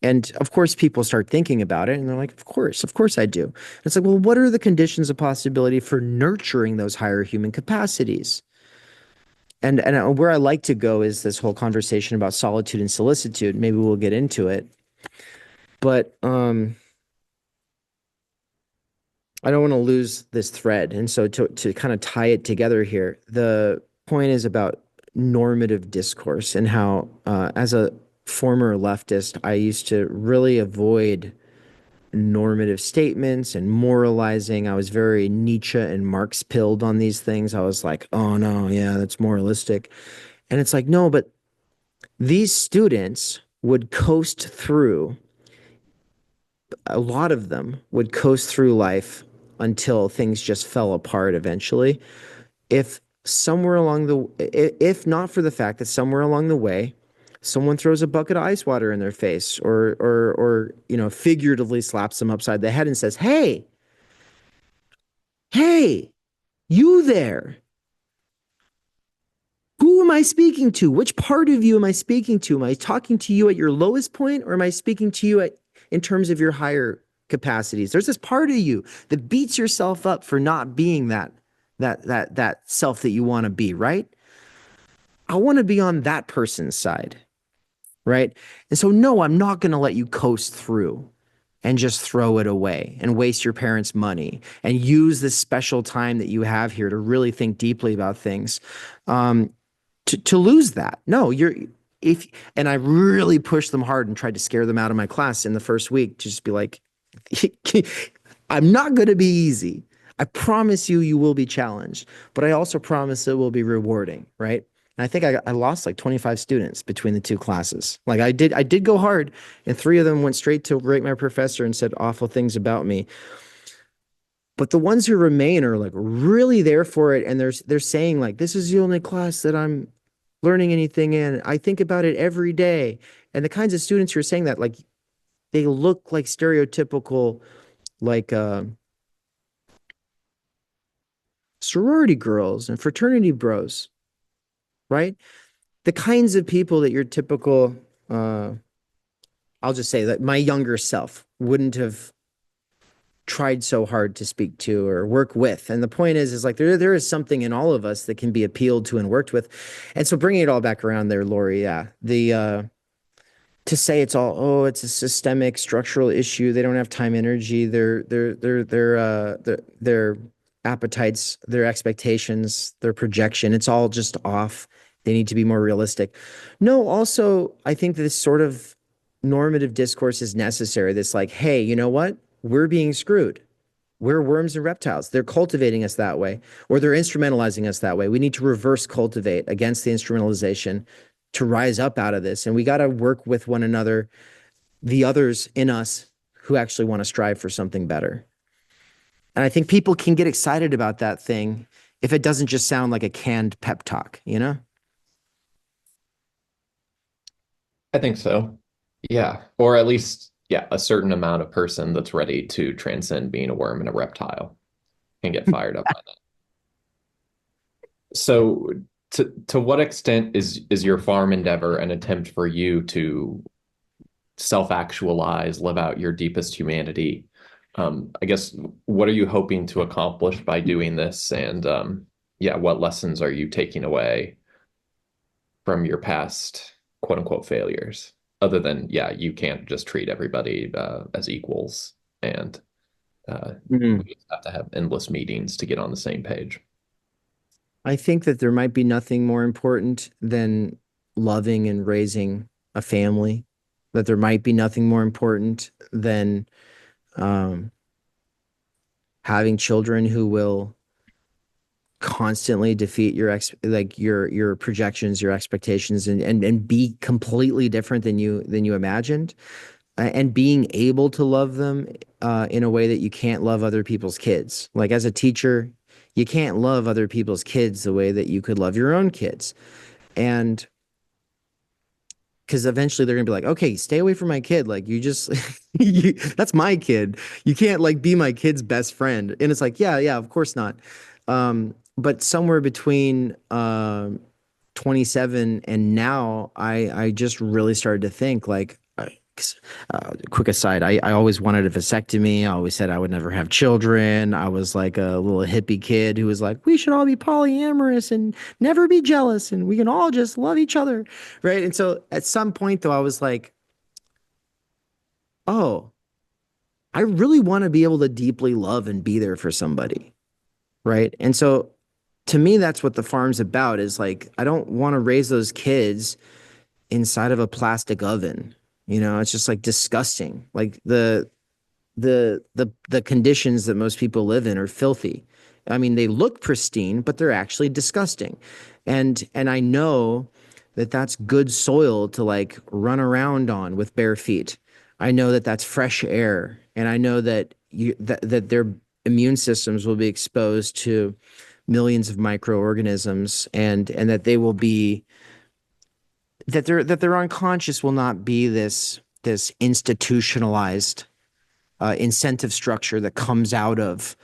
And of course, people start thinking about it and they're like, of course I do. It's like, well, what are the conditions of possibility for nurturing those higher human capacities? And where I like to go is this whole conversation about solitude and solicitude. Maybe we'll get into it. But I don't want to lose this thread. And so to kind of tie it together here, the point is about normative discourse and how, as a former leftist, I used to really avoid normative statements and moralizing. I was very Nietzsche and Marx pilled on these things. I was like, oh no, yeah, that's moralistic. And it's like, no, but these students would coast through, a lot of them would coast through life until things just fell apart eventually. If somewhere along if not for the fact that somewhere along the way, someone throws a bucket of ice water in their face or figuratively slaps them upside the head and says, hey, you there. Who am I speaking to? Which part of you am I speaking to? Am I talking to you at your lowest point, or am I speaking to you in terms of your higher capacities? There's this part of you that beats yourself up for not being that self that you want to be, right? I want to be on that person's side, right? And so, no, I'm not going to let you coast through and just throw it away and waste your parents' money and use this special time that you have here to really think deeply about things. To lose that. No, and I really pushed them hard and tried to scare them out of my class in the first week to just be like, I'm not going to be easy. I promise you, you will be challenged, but I also promise it will be rewarding, right? And I think I lost like 25 students between the two classes. Like I did go hard, and 3 of them went straight to rate my professor and said awful things about me. But the ones who remain are like really there for it, and they're saying like, this is the only class that I'm learning anything in. I think about it every day. And the kinds of students who are saying that, like, they look like stereotypical, like sorority girls and fraternity bros, right? The kinds of people that your typical, I'll just say that my younger self wouldn't have tried so hard to speak to or work with. And the point is like there is something in all of us that can be appealed to and worked with. And so bringing it all back around there, Laurie, yeah, to say it's a systemic structural issue. They don't have time, energy, their appetites, their expectations, their projection. It's all just off. They need to be more realistic. No, also, I think this sort of normative discourse is necessary. This like, hey, you know what? We're being screwed. We're worms and reptiles. They're cultivating us that way, or they're instrumentalizing us that way. We need to reverse cultivate against the instrumentalization to rise up out of this. And we got to work with one another, the others in us who actually want to strive for something better. And I think people can get excited about that thing if it doesn't just sound like a canned pep talk, you know? I think so. Yeah. Or at least, yeah, a certain amount of person that's ready to transcend being a worm and a reptile and get fired up by that. So to what extent is your farm endeavor an attempt for you to self-actualize, live out your deepest humanity? I guess, what are you hoping to accomplish by doing this? And yeah, what lessons are you taking away from your past quote unquote failures? Other than, yeah, you can't just treat everybody as equals, and you just have to have endless meetings to get on the same page. I think that there might be nothing more important than loving and raising a family, that there might be nothing more important than having children who will constantly defeat your projections, your expectations, and be completely different than you imagined, and being able to love them in a way that you can't love other people's kids. Like as a teacher, you can't love other people's kids the way that you could love your own kids. And because eventually they're gonna be like, okay, stay away from my kid. Like you just, that's my kid. You can't like be my kid's best friend. And it's like, yeah, of course not. But somewhere between 27, and now I just really started to think like, quick aside, I always wanted a vasectomy. I always said I would never have children. I was like a little hippie kid who was like, we should all be polyamorous and never be jealous and we can all just love each other. Right. And so at some point though, I was like, oh, I really want to be able to deeply love and be there for somebody. Right. And so to me, that's what the farm's about, is like, I don't want to raise those kids inside of a plastic oven. You know, it's just like disgusting. Like the conditions that most people live in are filthy. I mean, they look pristine, but they're actually disgusting. And I know that that's good soil to like run around on with bare feet. I know that that's fresh air, and I know that that their immune systems will be exposed to millions of microorganisms, and that they will be that their unconscious will not be this institutionalized incentive structure that comes out of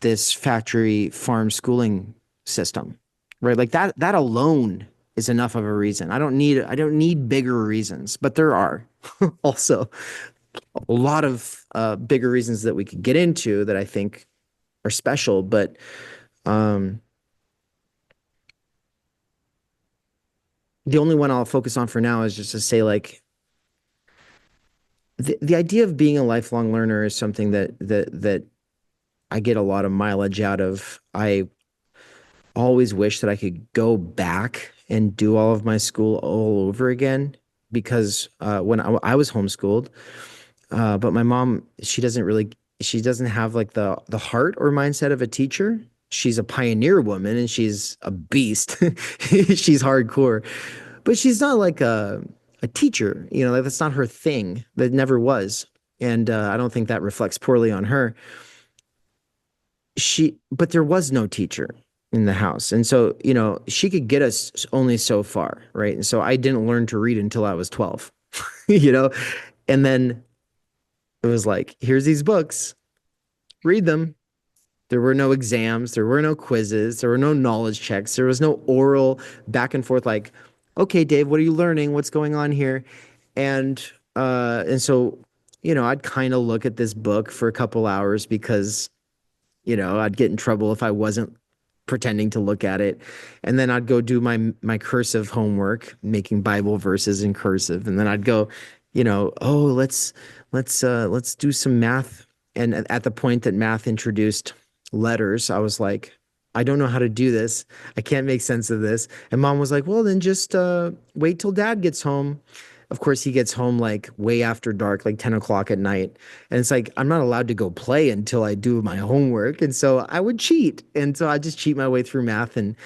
this factory farm schooling system, right? Like that alone is enough of a reason. I don't need bigger reasons, but there are also a lot of bigger reasons that we could get into that I think are special. But the only one I'll focus on for now is just to say, like, the idea of being a lifelong learner is something that I get a lot of mileage out of. I always wish that I could go back and do all of my school all over again, because when I was homeschooled, but my mom, she doesn't have like the heart or mindset of a teacher. She's a pioneer woman and she's a beast. She's hardcore, but she's not like a teacher. You know, like, that's not her thing. That never was. And I don't think that reflects poorly on her. But there was no teacher in the house. And so, you know, she could get us only so far, right? And so I didn't learn to read until I was 12, you know? And then it was like, here's these books, read them. There were no exams, there were no quizzes, there were no knowledge checks, there was no oral back and forth like, okay, Dave, what are you learning? What's going on here? And so, you know, I'd kind of look at this book for a couple hours because, you know, I'd get in trouble if I wasn't pretending to look at it. And then I'd go do my cursive homework, making Bible verses in cursive. And then I'd go, you know, oh, let's do some math. And at the point that math introduced letters, I was like, I don't know how to do this. I can't make sense of this. And mom was like, well, then just wait till dad gets home. Of course, he gets home like way after dark, like 10 o'clock at night. And it's like, I'm not allowed to go play until I do my homework. And so I would cheat. And so I just cheat my way through math. And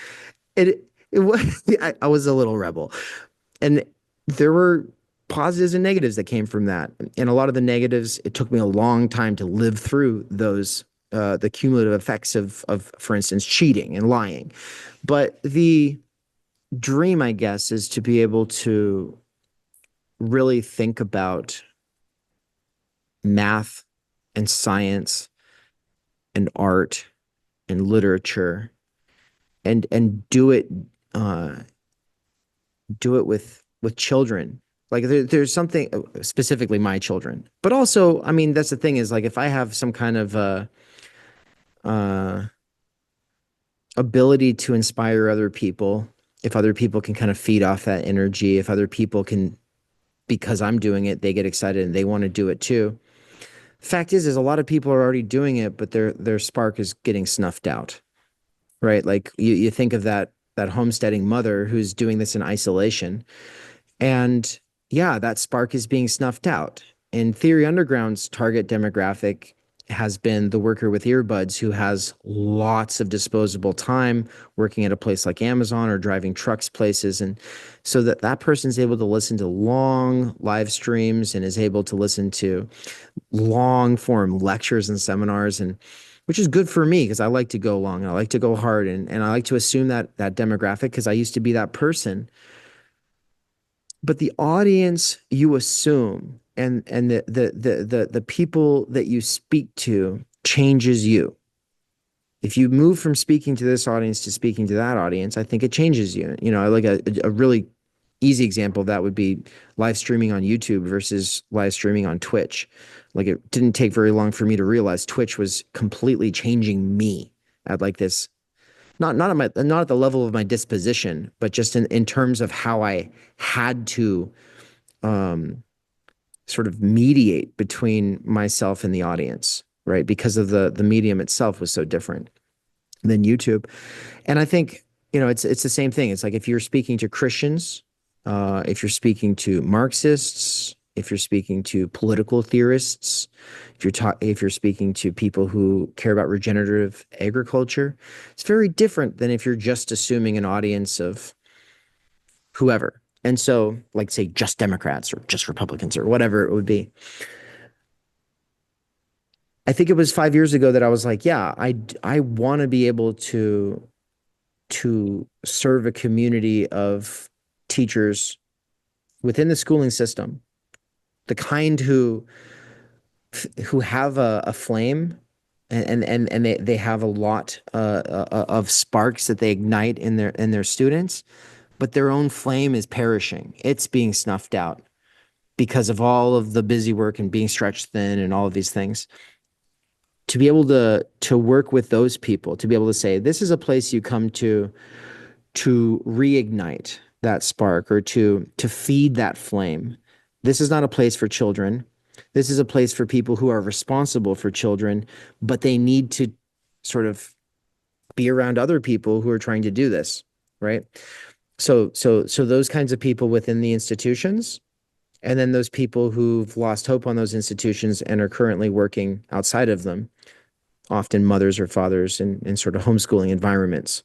it was, I was a little rebel. And there were positives and negatives that came from that. And a lot of the negatives, it took me a long time to live through those, the cumulative effects of, for instance, cheating and lying. But the dream, I guess, is to be able to really think about math and science and art and literature and do it with children. Like there's something, specifically my children, but also, I mean, that's the thing, is like, if I have some kind of ability to inspire other people, if other people can kind of feed off that energy, if other people can, because I'm doing it, they get excited and they want to do it too. Fact is a lot of people are already doing it, but their spark is getting snuffed out, right? Like you think of that homesteading mother who's doing this in isolation, and yeah, that spark is being snuffed out. In Theory Underground's target demographic has been the worker with earbuds who has lots of disposable time working at a place like Amazon or driving trucks places. And so that person's able to listen to long live streams and is able to listen to long form lectures and seminars, and which is good for me because I like to go long. I like to go hard. And I like to assume that demographic because I used to be that person. But the audience you assume and the people that you speak to changes you. If you move from speaking to this audience to speaking to that audience, I think it changes you. You know, like a really easy example of that would be live streaming on YouTube versus live streaming on Twitch. Like it didn't take very long for me to realize Twitch was completely changing me at like this, not at the level of my disposition, but just in terms of how I had to um sort of mediate between myself and the audience, right? Because of the medium itself was so different than YouTube. And I think, you know, it's the same thing. It's like if you're speaking to Christians, if you're speaking to Marxists, if you're speaking to political theorists, if you're speaking to people who care about regenerative agriculture, it's very different than if you're just assuming an audience of whoever. And so, like, say, just Democrats or just Republicans or whatever it would be. I think it was 5 years ago that I was like, yeah, I want to be able to serve a community of teachers within the schooling system, the kind who have a flame and they have a lot of sparks that they ignite in their students, but their own flame is perishing. It's being snuffed out because of all of the busy work and being stretched thin and all of these things. To be able to work with those people, to be able to say, this is a place you come to reignite that spark or to feed that flame. This is not a place for children. This is a place for people who are responsible for children, but they need to sort of be around other people who are trying to do this, right? So those kinds of people within the institutions, and then those people who've lost hope on those institutions and are currently working outside of them, often mothers or fathers in sort of homeschooling environments.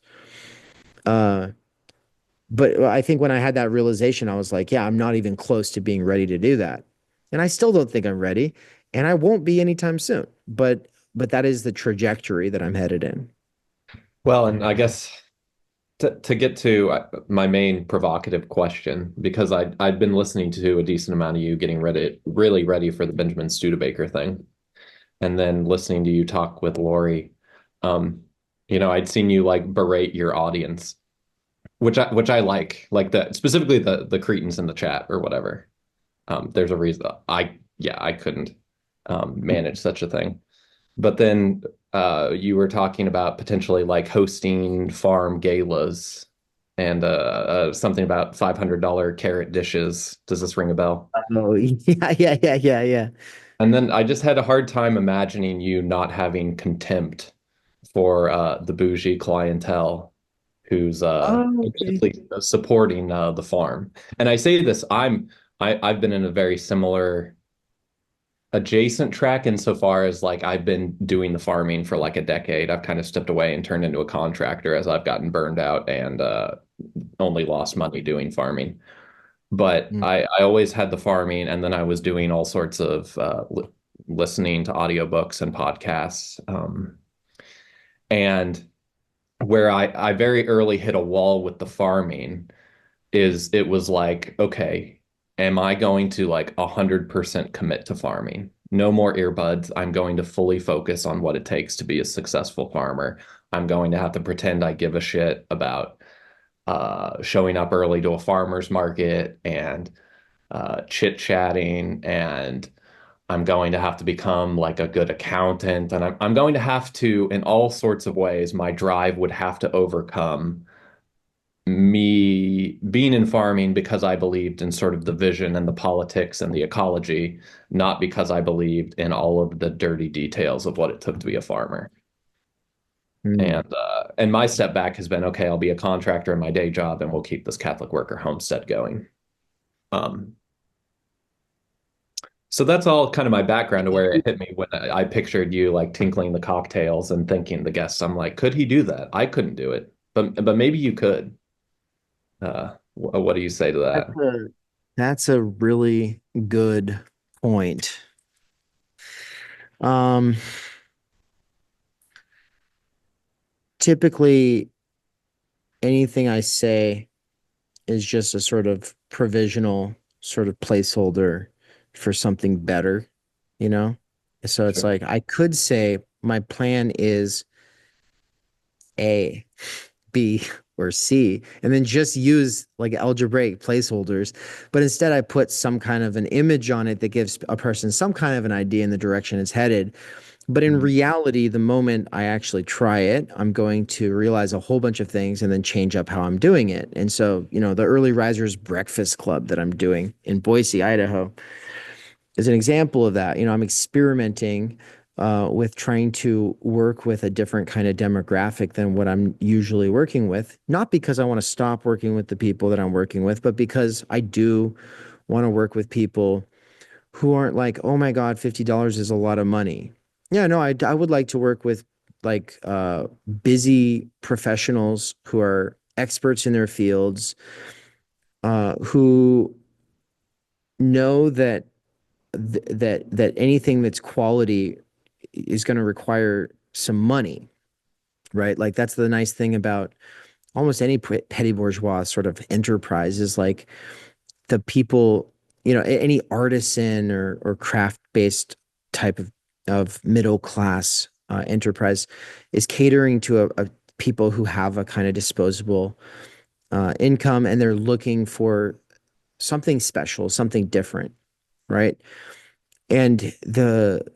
But I think when I had that realization, I was like, yeah, I'm not even close to being ready to do that. And I still don't think I'm ready, and I won't be anytime soon. But that is the trajectory that I'm headed in. Well, and I guess to get to my main provocative question, because I'd been listening to a decent amount of you getting really ready for the Benjamin Studebaker thing, and then listening to you talk with Laurie, you know, I'd seen you like berate your audience, which I like that specifically the Cretans in the chat or whatever. There's a reason I couldn't manage such a thing. But then you were talking about potentially like hosting farm galas and something about $500 carrot dishes. Does this ring a bell? Oh, yeah. And then I just had a hard time imagining you not having contempt for the bougie clientele who's Okay. basically supporting the farm. And I say this, I've been in a very similar adjacent track insofar as like I've been doing the farming for like a decade. I've kind of stepped away and turned into a contractor as I've gotten burned out and only lost money doing farming. But Mm. I always had the farming, and then I was doing all sorts of listening to audiobooks and podcasts. And where I very early hit a wall with the farming is it was like, okay, am I going to like 100% commit to farming? No more earbuds. I'm going to fully focus on what it takes to be a successful farmer. I'm going to have to pretend I give a shit about showing up early to a farmer's market and chit-chatting, and I'm going to have to become like a good accountant, and I'm going to have to, in all sorts of ways, my drive would have to overcome me being in farming because I believed in sort of the vision and the politics and the ecology, not because I believed in all of the dirty details of what it took to be a farmer. Mm. And my step back has been, okay, I'll be a contractor in my day job and we'll keep this Catholic worker homestead going. So that's all kind of my background to where it hit me when I pictured you like tinkling the cocktails and thinking the guests. I'm like, could he do that? I couldn't do it, but maybe you could. What do you say to that? That's a really good point. Um, Typically, anything I say is just a sort of provisional sort of placeholder for something better, you know? So it's Sure. like I could say my plan is A, B, or C, and then just use like algebraic placeholders. But instead, I put some kind of an image on it that gives a person some kind of an idea in the direction it's headed. But in reality, the moment I actually try it, I'm going to realize a whole bunch of things and then change up how I'm doing it. And so, the Early Risers Breakfast Club that I'm doing in Boise, Idaho, is an example of that. I'm experimenting with trying to work with a different kind of demographic than what I'm usually working with. Not because I want to stop working with the people that I'm working with, but because I do want to work with people who aren't like, oh my God, $50 is a lot of money. Yeah, no, I would like to work with like busy professionals who are experts in their fields, who know that anything that's quality is going to require some money, right? Like that's the nice thing about almost any petty bourgeois sort of enterprise is like the people, any artisan or craft-based type of middle class enterprise is catering to a people who have a kind of disposable income, and they're looking for something special, something different, right? And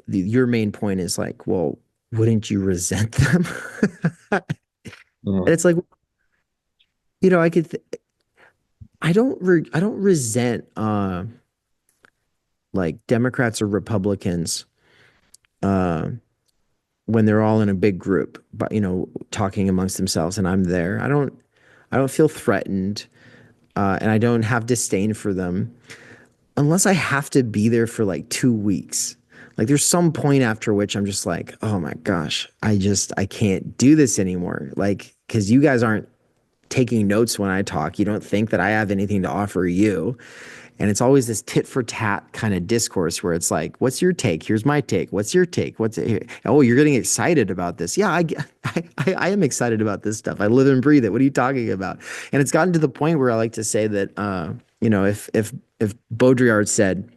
your main point is like, well, wouldn't you resent them? And it's like, I could, I don't resent like Democrats or Republicans when they're all in a big group, but talking amongst themselves, and I'm there. I don't feel threatened, and I don't have disdain for them unless I have to be there for like 2 weeks. Like there's some point after which I'm just like, oh my gosh, I can't do this anymore. Like, because you guys aren't taking notes when I talk. You don't think that I have anything to offer you. And it's always this tit for tat kind of discourse where it's like, what's your take? Here's my take. What's your take? Oh, you're getting excited about this. Yeah, I am excited about this stuff. I live and breathe it. What are you talking about? And it's gotten to the point where I like to say that, if Baudrillard said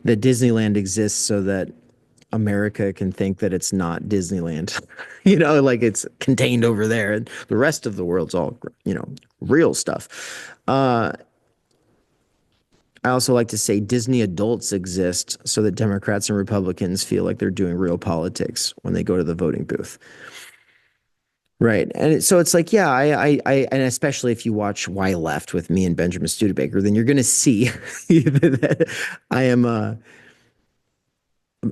that Disneyland exists so that America can think that it's not Disneyland, like it's contained over there, and the rest of the world's all, real stuff. I also like to say Disney adults exist so that Democrats and Republicans feel like they're doing real politics when they go to the voting booth. Right. And so it's like, yeah, and especially if you watch Why Left with me and Benjamin Studebaker, then you're going to see that I am,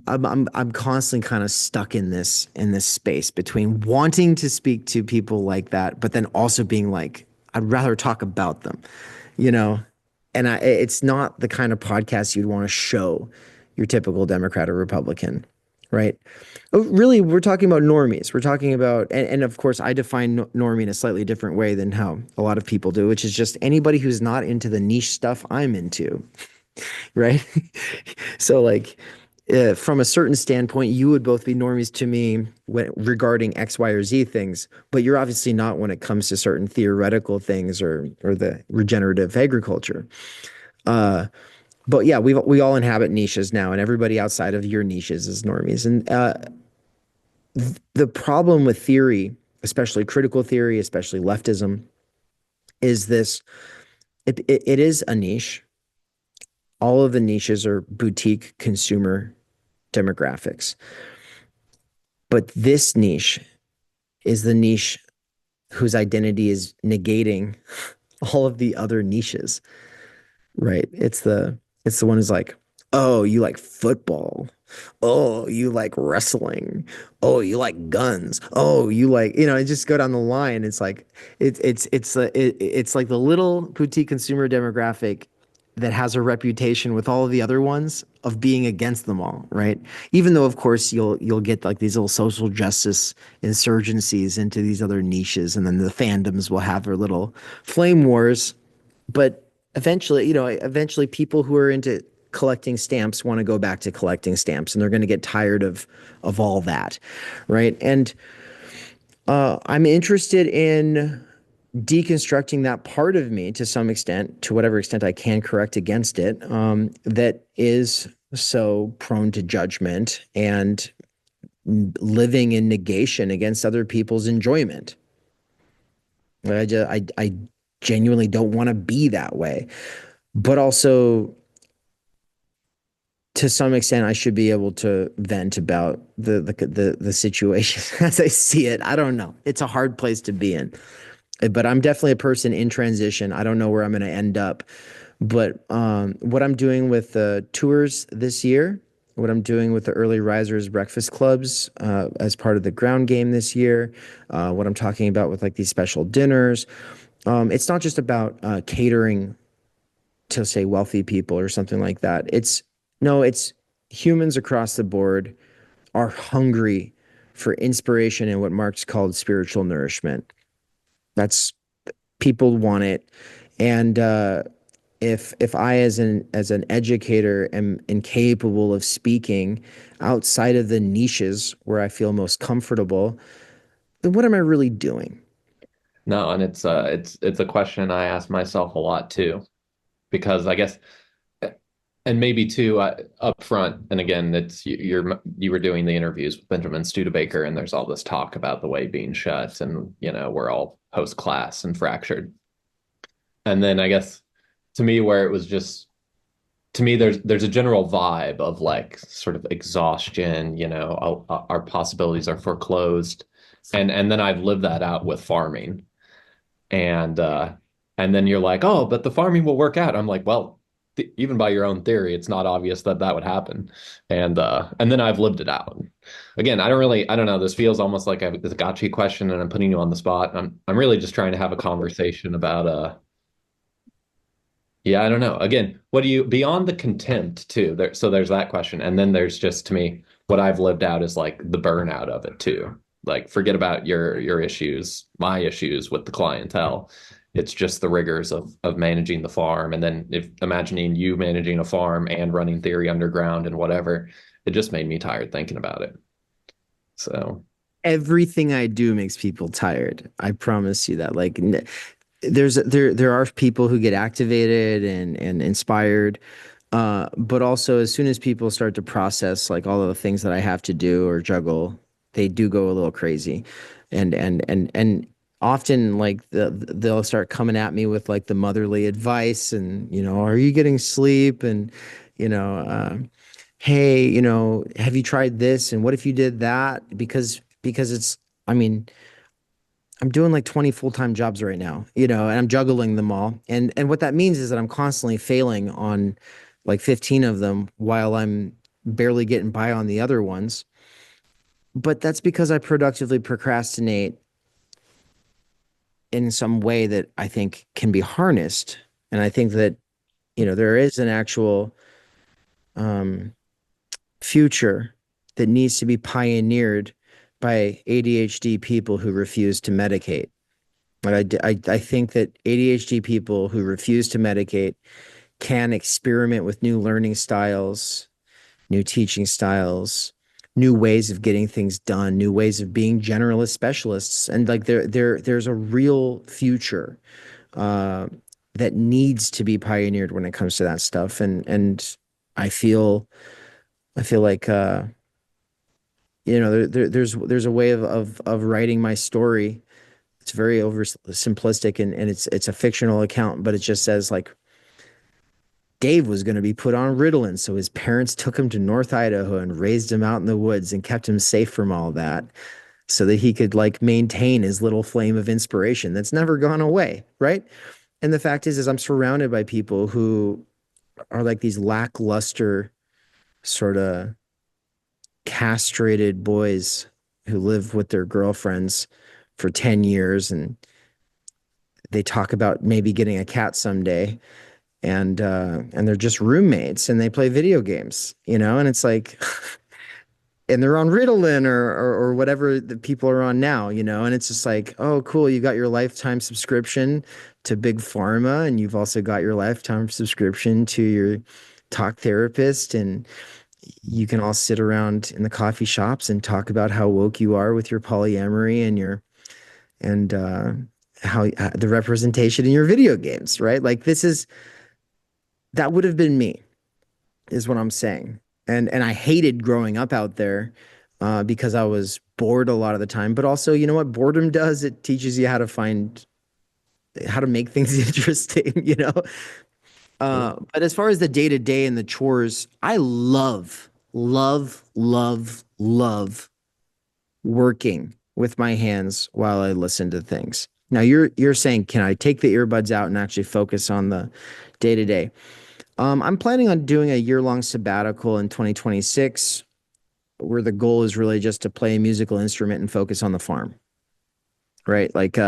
I'm constantly kind of stuck in this space between wanting to speak to people like that, but then also being like, I'd rather talk about them, and it's not the kind of podcast you'd want to show your typical Democrat or Republican, right? Really, we're talking about normies. We're talking about, and of course, I define normie in a slightly different way than how a lot of people do, which is just anybody who's not into the niche stuff I'm into, right? So, like, from a certain standpoint, you would both be normies to me regarding X, Y, or Z things, but you're obviously not when it comes to certain theoretical things or the regenerative agriculture. But yeah, we all inhabit niches now, and everybody outside of your niches is normies. And the problem with theory, especially critical theory, especially leftism, is this: it is a niche. All of the niches are boutique consumer demographics. But this niche is the niche whose identity is negating all of the other niches, right? It's the one who's like, oh, you like football. Oh, you like wrestling. Oh, you like guns. Oh, you like, just go down the line. It's like, it's like the little boutique consumer demographic that has a reputation with all of the other ones of being against them all, right? Even though, of course, you'll get like these little social justice insurgencies into these other niches, and then the fandoms will have their little flame wars. But eventually people who are into collecting stamps want to go back to collecting stamps, and they're going to get tired of all that, right? And I'm interested in deconstructing that part of me to some extent, to whatever extent I can correct against it, that is so prone to judgment and living in negation against other people's enjoyment. I genuinely don't want to be that way. But also, to some extent, I should be able to vent about the situation as I see it. I don't know. It's a hard place to be in. But I'm definitely a person in transition. I don't know where I'm going to end up. But what I'm doing with the tours this year, what I'm doing with the early risers breakfast clubs as part of the ground game this year, what I'm talking about with like these special dinners, it's not just about catering to say wealthy people or something like that. It's humans across the board are hungry for inspiration and what Marx called spiritual nourishment. That's people want it. And if I as an educator am incapable of speaking outside of the niches where I feel most comfortable, then what am I really doing? No, and it's a question I ask myself a lot too, because I guess, and maybe too up front, and again, you were doing the interviews with Benjamin Studebaker, and there's all this talk about the way being shut, and we're all post class and fractured, and then I guess to me where it was just to me there's a general vibe of like sort of exhaustion, our possibilities are foreclosed, and then I've lived that out with farming, and then you're like, oh, but the farming will work out. I'm like, well, even by your own theory, it's not obvious that that would happen. And then I've lived it out. Again, I don't know. This feels almost like a gotcha question, and I'm putting you on the spot. I'm really just trying to have a conversation about yeah, I don't know. Again, what do you beyond the contempt too? So there's that question, and then there's just to me what I've lived out is like the burnout of it too. Like forget about your issues, my issues with the clientele. It's just the rigors of managing the farm, and then if imagining you managing a farm and running Theory Underground and whatever, it just made me tired thinking about it. So Everything I do makes people tired. I promise you that. Like there are people who get activated and inspired. But also as soon as people start to process like all of the things that I have to do or juggle, they do go a little crazy. And often like they'll start coming at me with like the motherly advice and, are you getting sleep? And, you know, uh, hey, have you tried this? And what if you did that? Because it's, I mean, I'm doing like 20 full-time jobs right now, and I'm juggling them all. And what that means is that I'm constantly failing on like 15 of them while I'm barely getting by on the other ones. But that's because I productively procrastinate in some way that I think can be harnessed. And I think that, there is an actual um, future that needs to be pioneered by ADHD people who refuse to medicate. But I think that ADHD people who refuse to medicate can experiment with new learning styles, new teaching styles, new ways of getting things done, new ways of being generalist specialists. And like there's a real future uh, that needs to be pioneered when it comes to that stuff. And I feel like there's a way of writing my story. It's very oversimplistic and it's a fictional account, but it just says like Dave was going to be put on Ritalin, so his parents took him to North Idaho and raised him out in the woods and kept him safe from all that so that he could like maintain his little flame of inspiration that's never gone away, right? And the fact is I'm surrounded by people who are like these lackluster sort of castrated boys who live with their girlfriends for 10 years and they talk about maybe getting a cat someday and they're just roommates and they play video games, and it's like and they're on Ritalin or whatever the people are on now, and it's just like, oh cool, you got your lifetime subscription to Big Pharma and you've also got your lifetime subscription to your talk therapist and you can all sit around in the coffee shops and talk about how woke you are with your polyamory and how the representation in your video games, right? Like that would have been me, is what I'm saying. And I hated growing up out there. because I was bored a lot of the time. But also, you know what boredom does? It teaches you how to make things interesting, you know? But as far as the day to day and the chores, I love working with my hands while I listen to things. Now you're saying, can I take the earbuds out and actually focus on the day to day? I'm planning on doing a year-long sabbatical in 2026, where the goal is really just to play a musical instrument and focus on the farm, right? Like,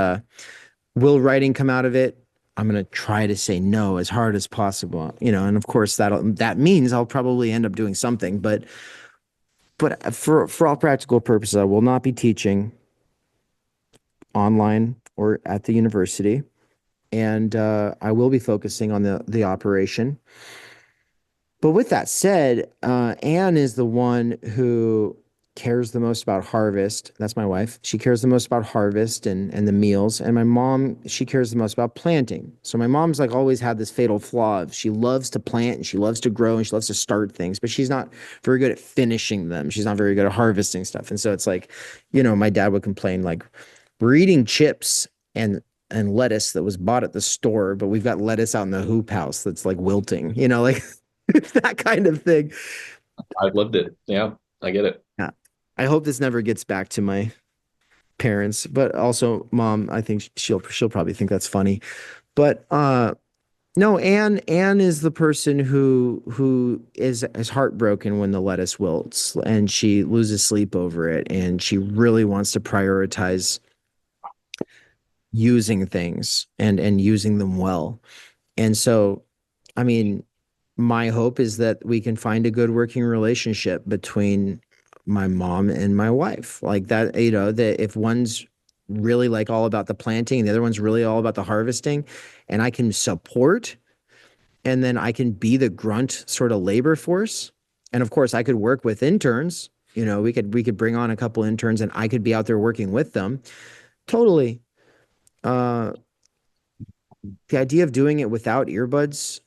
will writing come out of it? I'm gonna try to say no as hard as possible, you know. And of course, that means I'll probably end up doing something, but for all practical purposes, I will not be teaching online or at the university, and I will be focusing on the operation. But with that said, Anne is the one who cares the most about harvest. That's my wife. She cares the most about harvest and the meals. And my mom, she cares the most about planting. So my mom's like always had this fatal flaw of she loves to plant and she loves to grow and she loves to start things, but she's not very good at finishing them. She's not very good at harvesting stuff. And so it's like, you know, my dad would complain like, we're eating chips and lettuce that was bought at the store, but we've got lettuce out in the hoop house that's like wilting, you know, like that kind of thing. I've lived it. Yeah, I get it. Yeah. I hope this never gets back to my parents, but also mom, I think she'll probably think that's funny. But no, Anne is the person who is heartbroken when the lettuce wilts and she loses sleep over it and she really wants to prioritize using things and using them well. And so, I mean, my hope is that we can find a good working relationship between my mom and my wife. Like that, you know, that if one's really like all about the planting and the other one's really all about the harvesting, and I can support and then I can be the grunt sort of labor force. And of course, I could work with interns. You know, we could bring on a couple interns and I could be out there working with them. Totally. Uh, the idea of doing it without earbuds,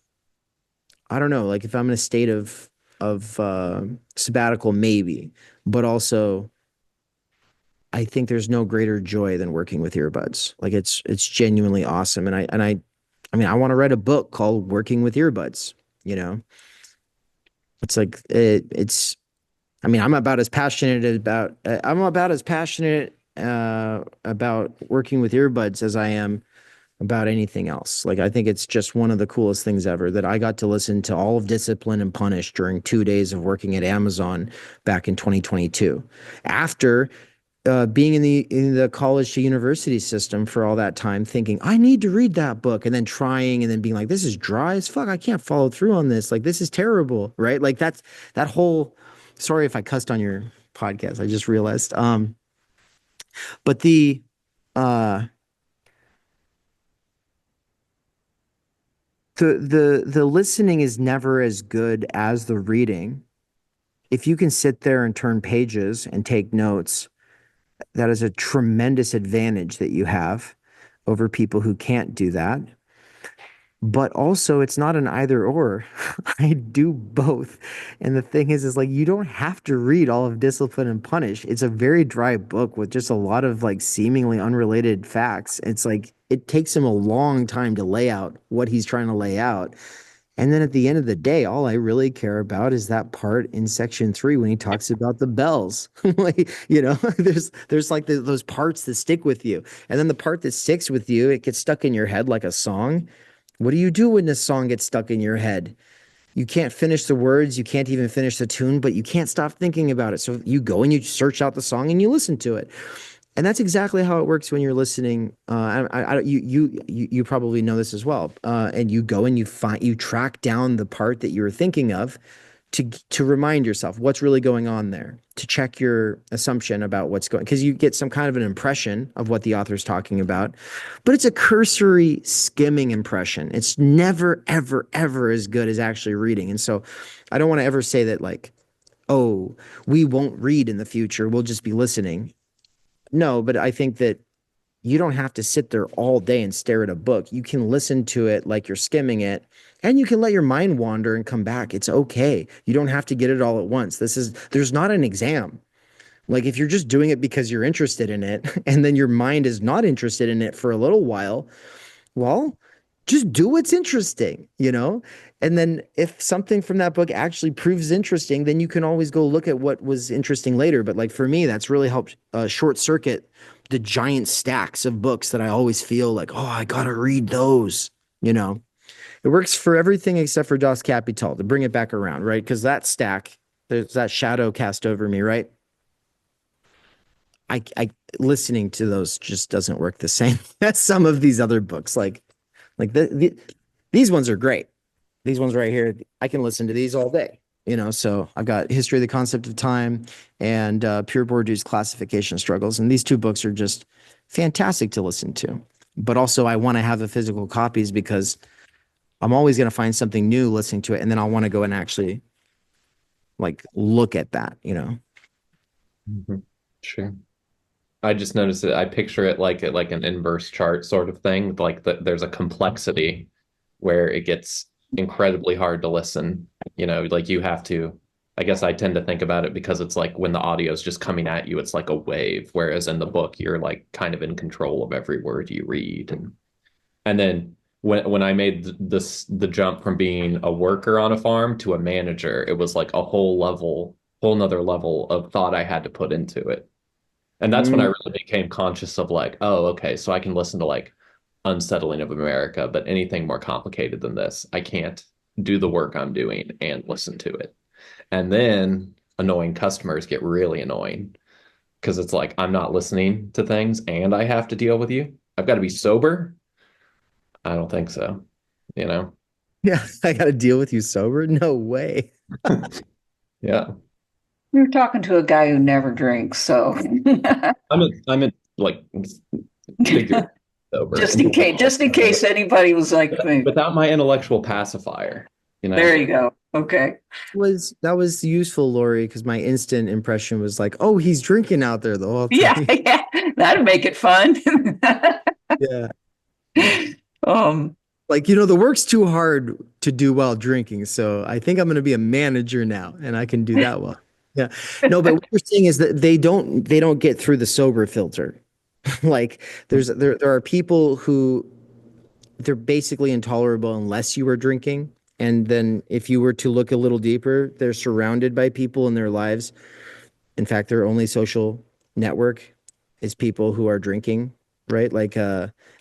I don't know, like if I'm in a state of sabbatical, maybe, but also I think there's no greater joy than working with earbuds. Like it's genuinely awesome. I mean, I want to write a book called Working with Earbuds, you know. It's like it's I mean, I'm about as passionate about working with earbuds as I am about anything else. Like I think it's just one of the coolest things ever that I got to listen to all of Discipline and Punish during 2 days of working at Amazon back in 2022. After being in the college to university system for all that time, thinking I need to read that book, and then trying, and then being like, this is dry as fuck. I can't follow through on this. Like this is terrible, right? Like that's that whole. Sorry if I cussed on your podcast. I just realized. But uh, the listening is never as good as the reading. If you can sit there and turn pages and take notes, that is a tremendous advantage that you have over people who can't do that. But also it's not an either or. I do both. And the thing is like you don't have to read all of Discipline and Punish. It's a very dry book with just a lot of like seemingly unrelated facts. It's like it takes him a long time to lay out what he's trying to lay out. And then at the end of the day, all I really care about is that part in section 3 when he talks about the bells. Like, you know, there's like those parts that stick with you. And then the part that sticks with you, it gets stuck in your head like a song. What do you do when this song gets stuck in your head? You can't finish the words, you can't even finish the tune, but you can't stop thinking about it. So you go and you search out the song and you listen to it. And that's exactly how it works when you're listening. You probably know this as well. And you go and you track down the part that you were thinking of to remind yourself what's really going on there, to check your assumption about what's going, because you get some kind of an impression of what the author's talking about, but it's a cursory skimming impression. It's never, ever, ever as good as actually reading. And so I don't want to ever say that like, oh, we won't read in the future. We'll just be listening. No, but I think that you don't have to sit there all day and stare at a book. You can listen to it like you're skimming it, and you can let your mind wander and come back. It's okay. You don't have to get it all at once. There's not an exam. Like if you're just doing it because you're interested in it and then your mind is not interested in it for a little while, well, just do what's interesting, you know? And then if something from that book actually proves interesting, then you can always go look at what was interesting later. But like for me, that's really helped short circuit the giant stacks of books that I always feel like, oh, I gotta read those, you know? It works for everything except for Das Kapital to bring it back around, right? Because that stack, there's that shadow cast over me, right? I listening to those just doesn't work the same as some of these other books. Like these ones are great. These ones right here, I can listen to these all day. You know, so I've got History of the Concept of Time and Pierre Bourdieu's Classification Struggles, and these two books are just fantastic to listen to. But also, I want to have the physical copies because I'm always going to find something new listening to it, and then I'll want to go and actually like look at that. You know. Sure. I just noticed it. I picture it like an inverse chart sort of thing. Like there's a complexity where it gets incredibly hard to listen. You know, like you have to. I guess I tend to think about it because it's like when the audio is just coming at you, it's like a wave. Whereas in the book, you're like kind of in control of every word you read. And then when I made the jump from being a worker on a farm to a manager, it was like a whole nother level of thought I had to put into it. And that's when I really became conscious of like, oh, okay, so I can listen to like Unsettling of America, but anything more complicated than this, I can't do the work I'm doing and listen to it. And then annoying customers get really annoying because it's like, I'm not listening to things and I have to deal with you. I've got to be sober. I don't think so, you know? Yeah, I got to deal with you sober? No way. Yeah. You're talking to a guy who never drinks, so I'm in like figure sober. just in case anybody was like, Without my intellectual pacifier, you know? there you go. Okay. That was useful, Laurie, because my instant impression was like, oh, he's drinking out there the whole Yeah, time. yeah, that'd make it fun. Yeah. Like, the work's too hard to do while drinking. So I think I'm going to be a manager now and I can do that well. Yeah. No, but what you're saying is that they don't get through the sober filter. Like there are people who they're basically intolerable unless you are drinking. And then if you were to look a little deeper, they're surrounded by people in their lives. In fact, their only social network is people who are drinking, right? Like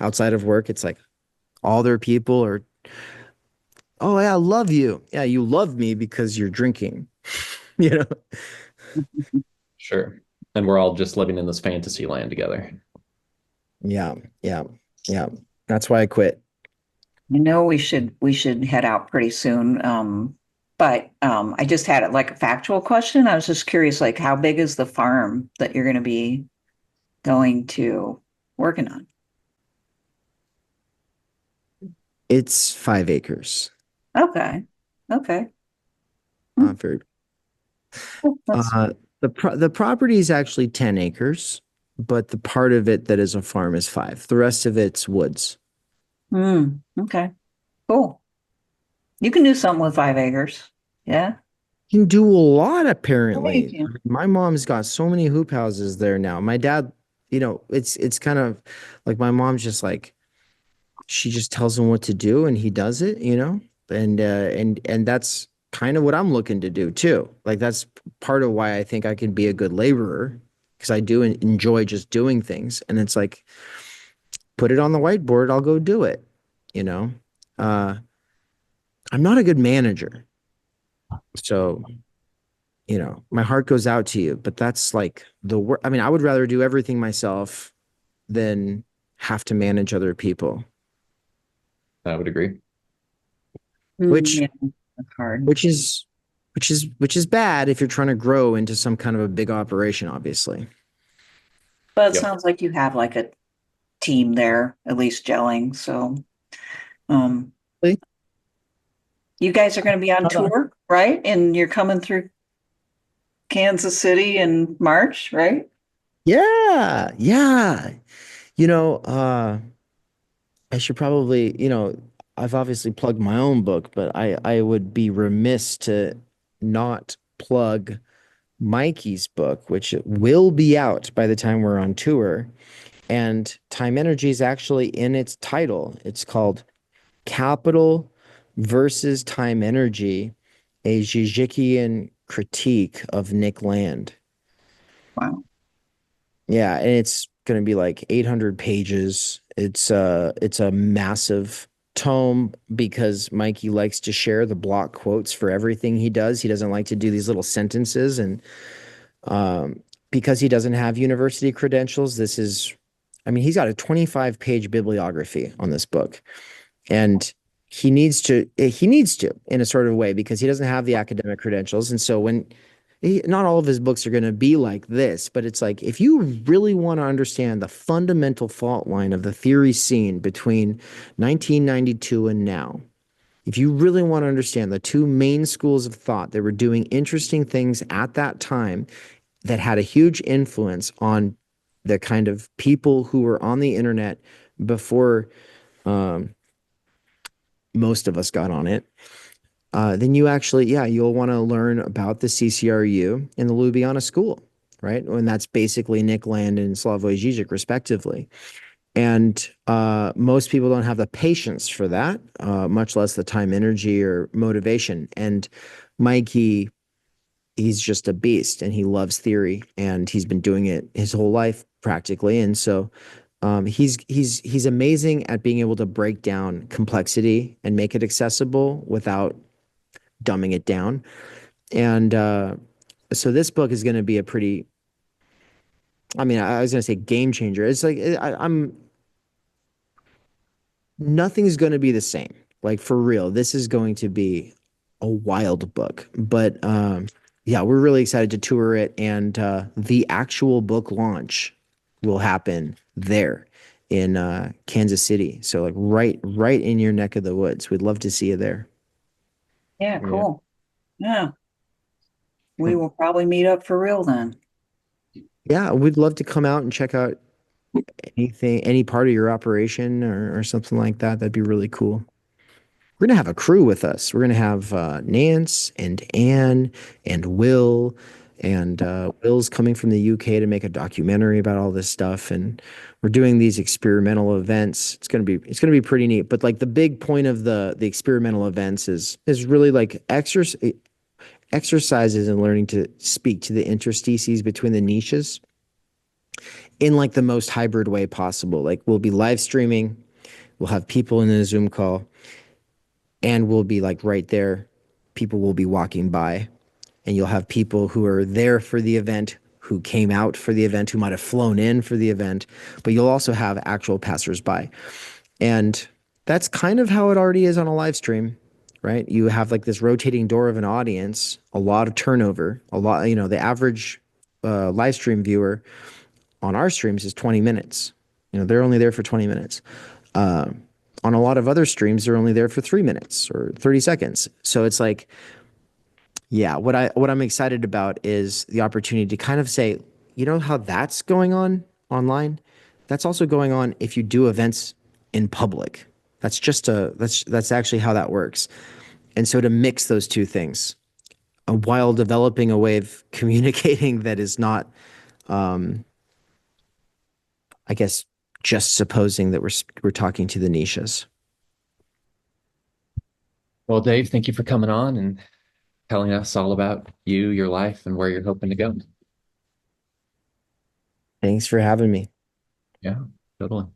outside of work, it's like all their people are, oh yeah, I love you. Yeah, you love me because you're drinking. You know? Sure. And we're all just living in this fantasy land together. Yeah, yeah, yeah. That's why I quit. we should head out pretty soon. But I just had like a factual question. I was just curious, like how big is the farm that you're going to be going to working on? It's 5 acres. Okay. Okay. Not very. That's The property is actually 10 acres, but the part of it that is a farm is 5. The rest of it's woods. okay. Cool. You can do something with 5 acres. Yeah. You can do a lot Yeah, apparently. you can. My mom's got so many hoop houses there now. My dad, it's kind of like my mom's just like she just tells him what to do and he does it, and that's kind of what I'm looking to do too. Like that's part of why I think I can be a good laborer because I do enjoy just doing things. And it's like, put it on the whiteboard, I'll go do it. You know, I'm not a good manager, so my heart goes out to you. But that's like the work. I mean, I would rather do everything myself than have to manage other people. I would agree. Which Yeah, that's hard. which is bad if you're trying to grow into some kind of a big operation, obviously. But it Yep. sounds like you have like a team there, at least gelling. So, Really? you guys are going to be on tour, right? And you're coming through Kansas City in March, right? Yeah, yeah. You know, I should probably, I've obviously plugged my own book, but I would be remiss to not plug Mikey's book, which will be out by the time we're on tour. And Time Energy is actually in its title. It's called Capital versus Time Energy, a Zizekian critique of Nick Land. Wow. Yeah, and it's going to be like 800 pages. It's a massive tome because Mikey likes to share the block quotes for everything he does. He doesn't like to do these little sentences, and because he doesn't have university credentials, I mean, he's got a 25-page bibliography on this book, and he needs to in a sort of way because he doesn't have the academic credentials. And so not all of his books are going to be like this, but it's like if you really want to understand the fundamental fault line of the theory scene between 1992 and now, if you really want to understand the two main schools of thought that were doing interesting things at that time that had a huge influence on the kind of people who were on the internet before most of us got on it, then you'll want to learn about the CCRU and the Ljubljana School, right? And that's basically Nick Land and Slavoj Žižek, respectively. And most people don't have the patience for that, much less the time, energy, or motivation. And Mikey, he's just a beast, and he loves theory, and he's been doing it his whole life practically. And so he's amazing at being able to break down complexity and make it accessible without dumbing it down. And so this book is going to be a pretty, I mean, I was going to say game changer. It's like nothing's going to be the same. Like for real, this is going to be a wild book. But yeah, we're really excited to tour it, and the actual book launch will happen there in Kansas City. So like right in your neck of the woods. We'd love to see you there. Yeah, cool. Yeah. We will probably meet up for real then. Yeah, we'd love to come out and check out any part of your operation or something like that. That'd be really cool. We're gonna have a crew with us. We're gonna have Nance and Anne and Will, and Will's coming from the UK to make a documentary about all this stuff. And we're doing these experimental events. It's gonna be pretty neat. But like the big point of the experimental events is really like exercises and learning to speak to the interstices between the niches in like the most hybrid way possible. Like we'll be live streaming, we'll have people in a Zoom call, and we'll be like right there. People will be walking by, and you'll have people who are there for the event, who came out for the event, who might have flown in for the event, but you'll also have actual passersby. And that's kind of how it already is on a live stream, right? You have like this rotating door of an audience, a lot of turnover, the average live stream viewer on our streams is 20 minutes. They're only there for 20 minutes. On a lot of other streams, they're only there for 3 minutes or 30 seconds. So it's like, yeah, what I'm excited about is the opportunity to kind of say, how that's going on online? That's also going on if you do events in public. That's actually how that works. And so to mix those two things while developing a way of communicating that is not, I guess, just supposing that we're talking to the niches. Well, Dave, thank you for coming on and telling us all about you, your life, and where you're hoping to go. Thanks for having me. Yeah, totally.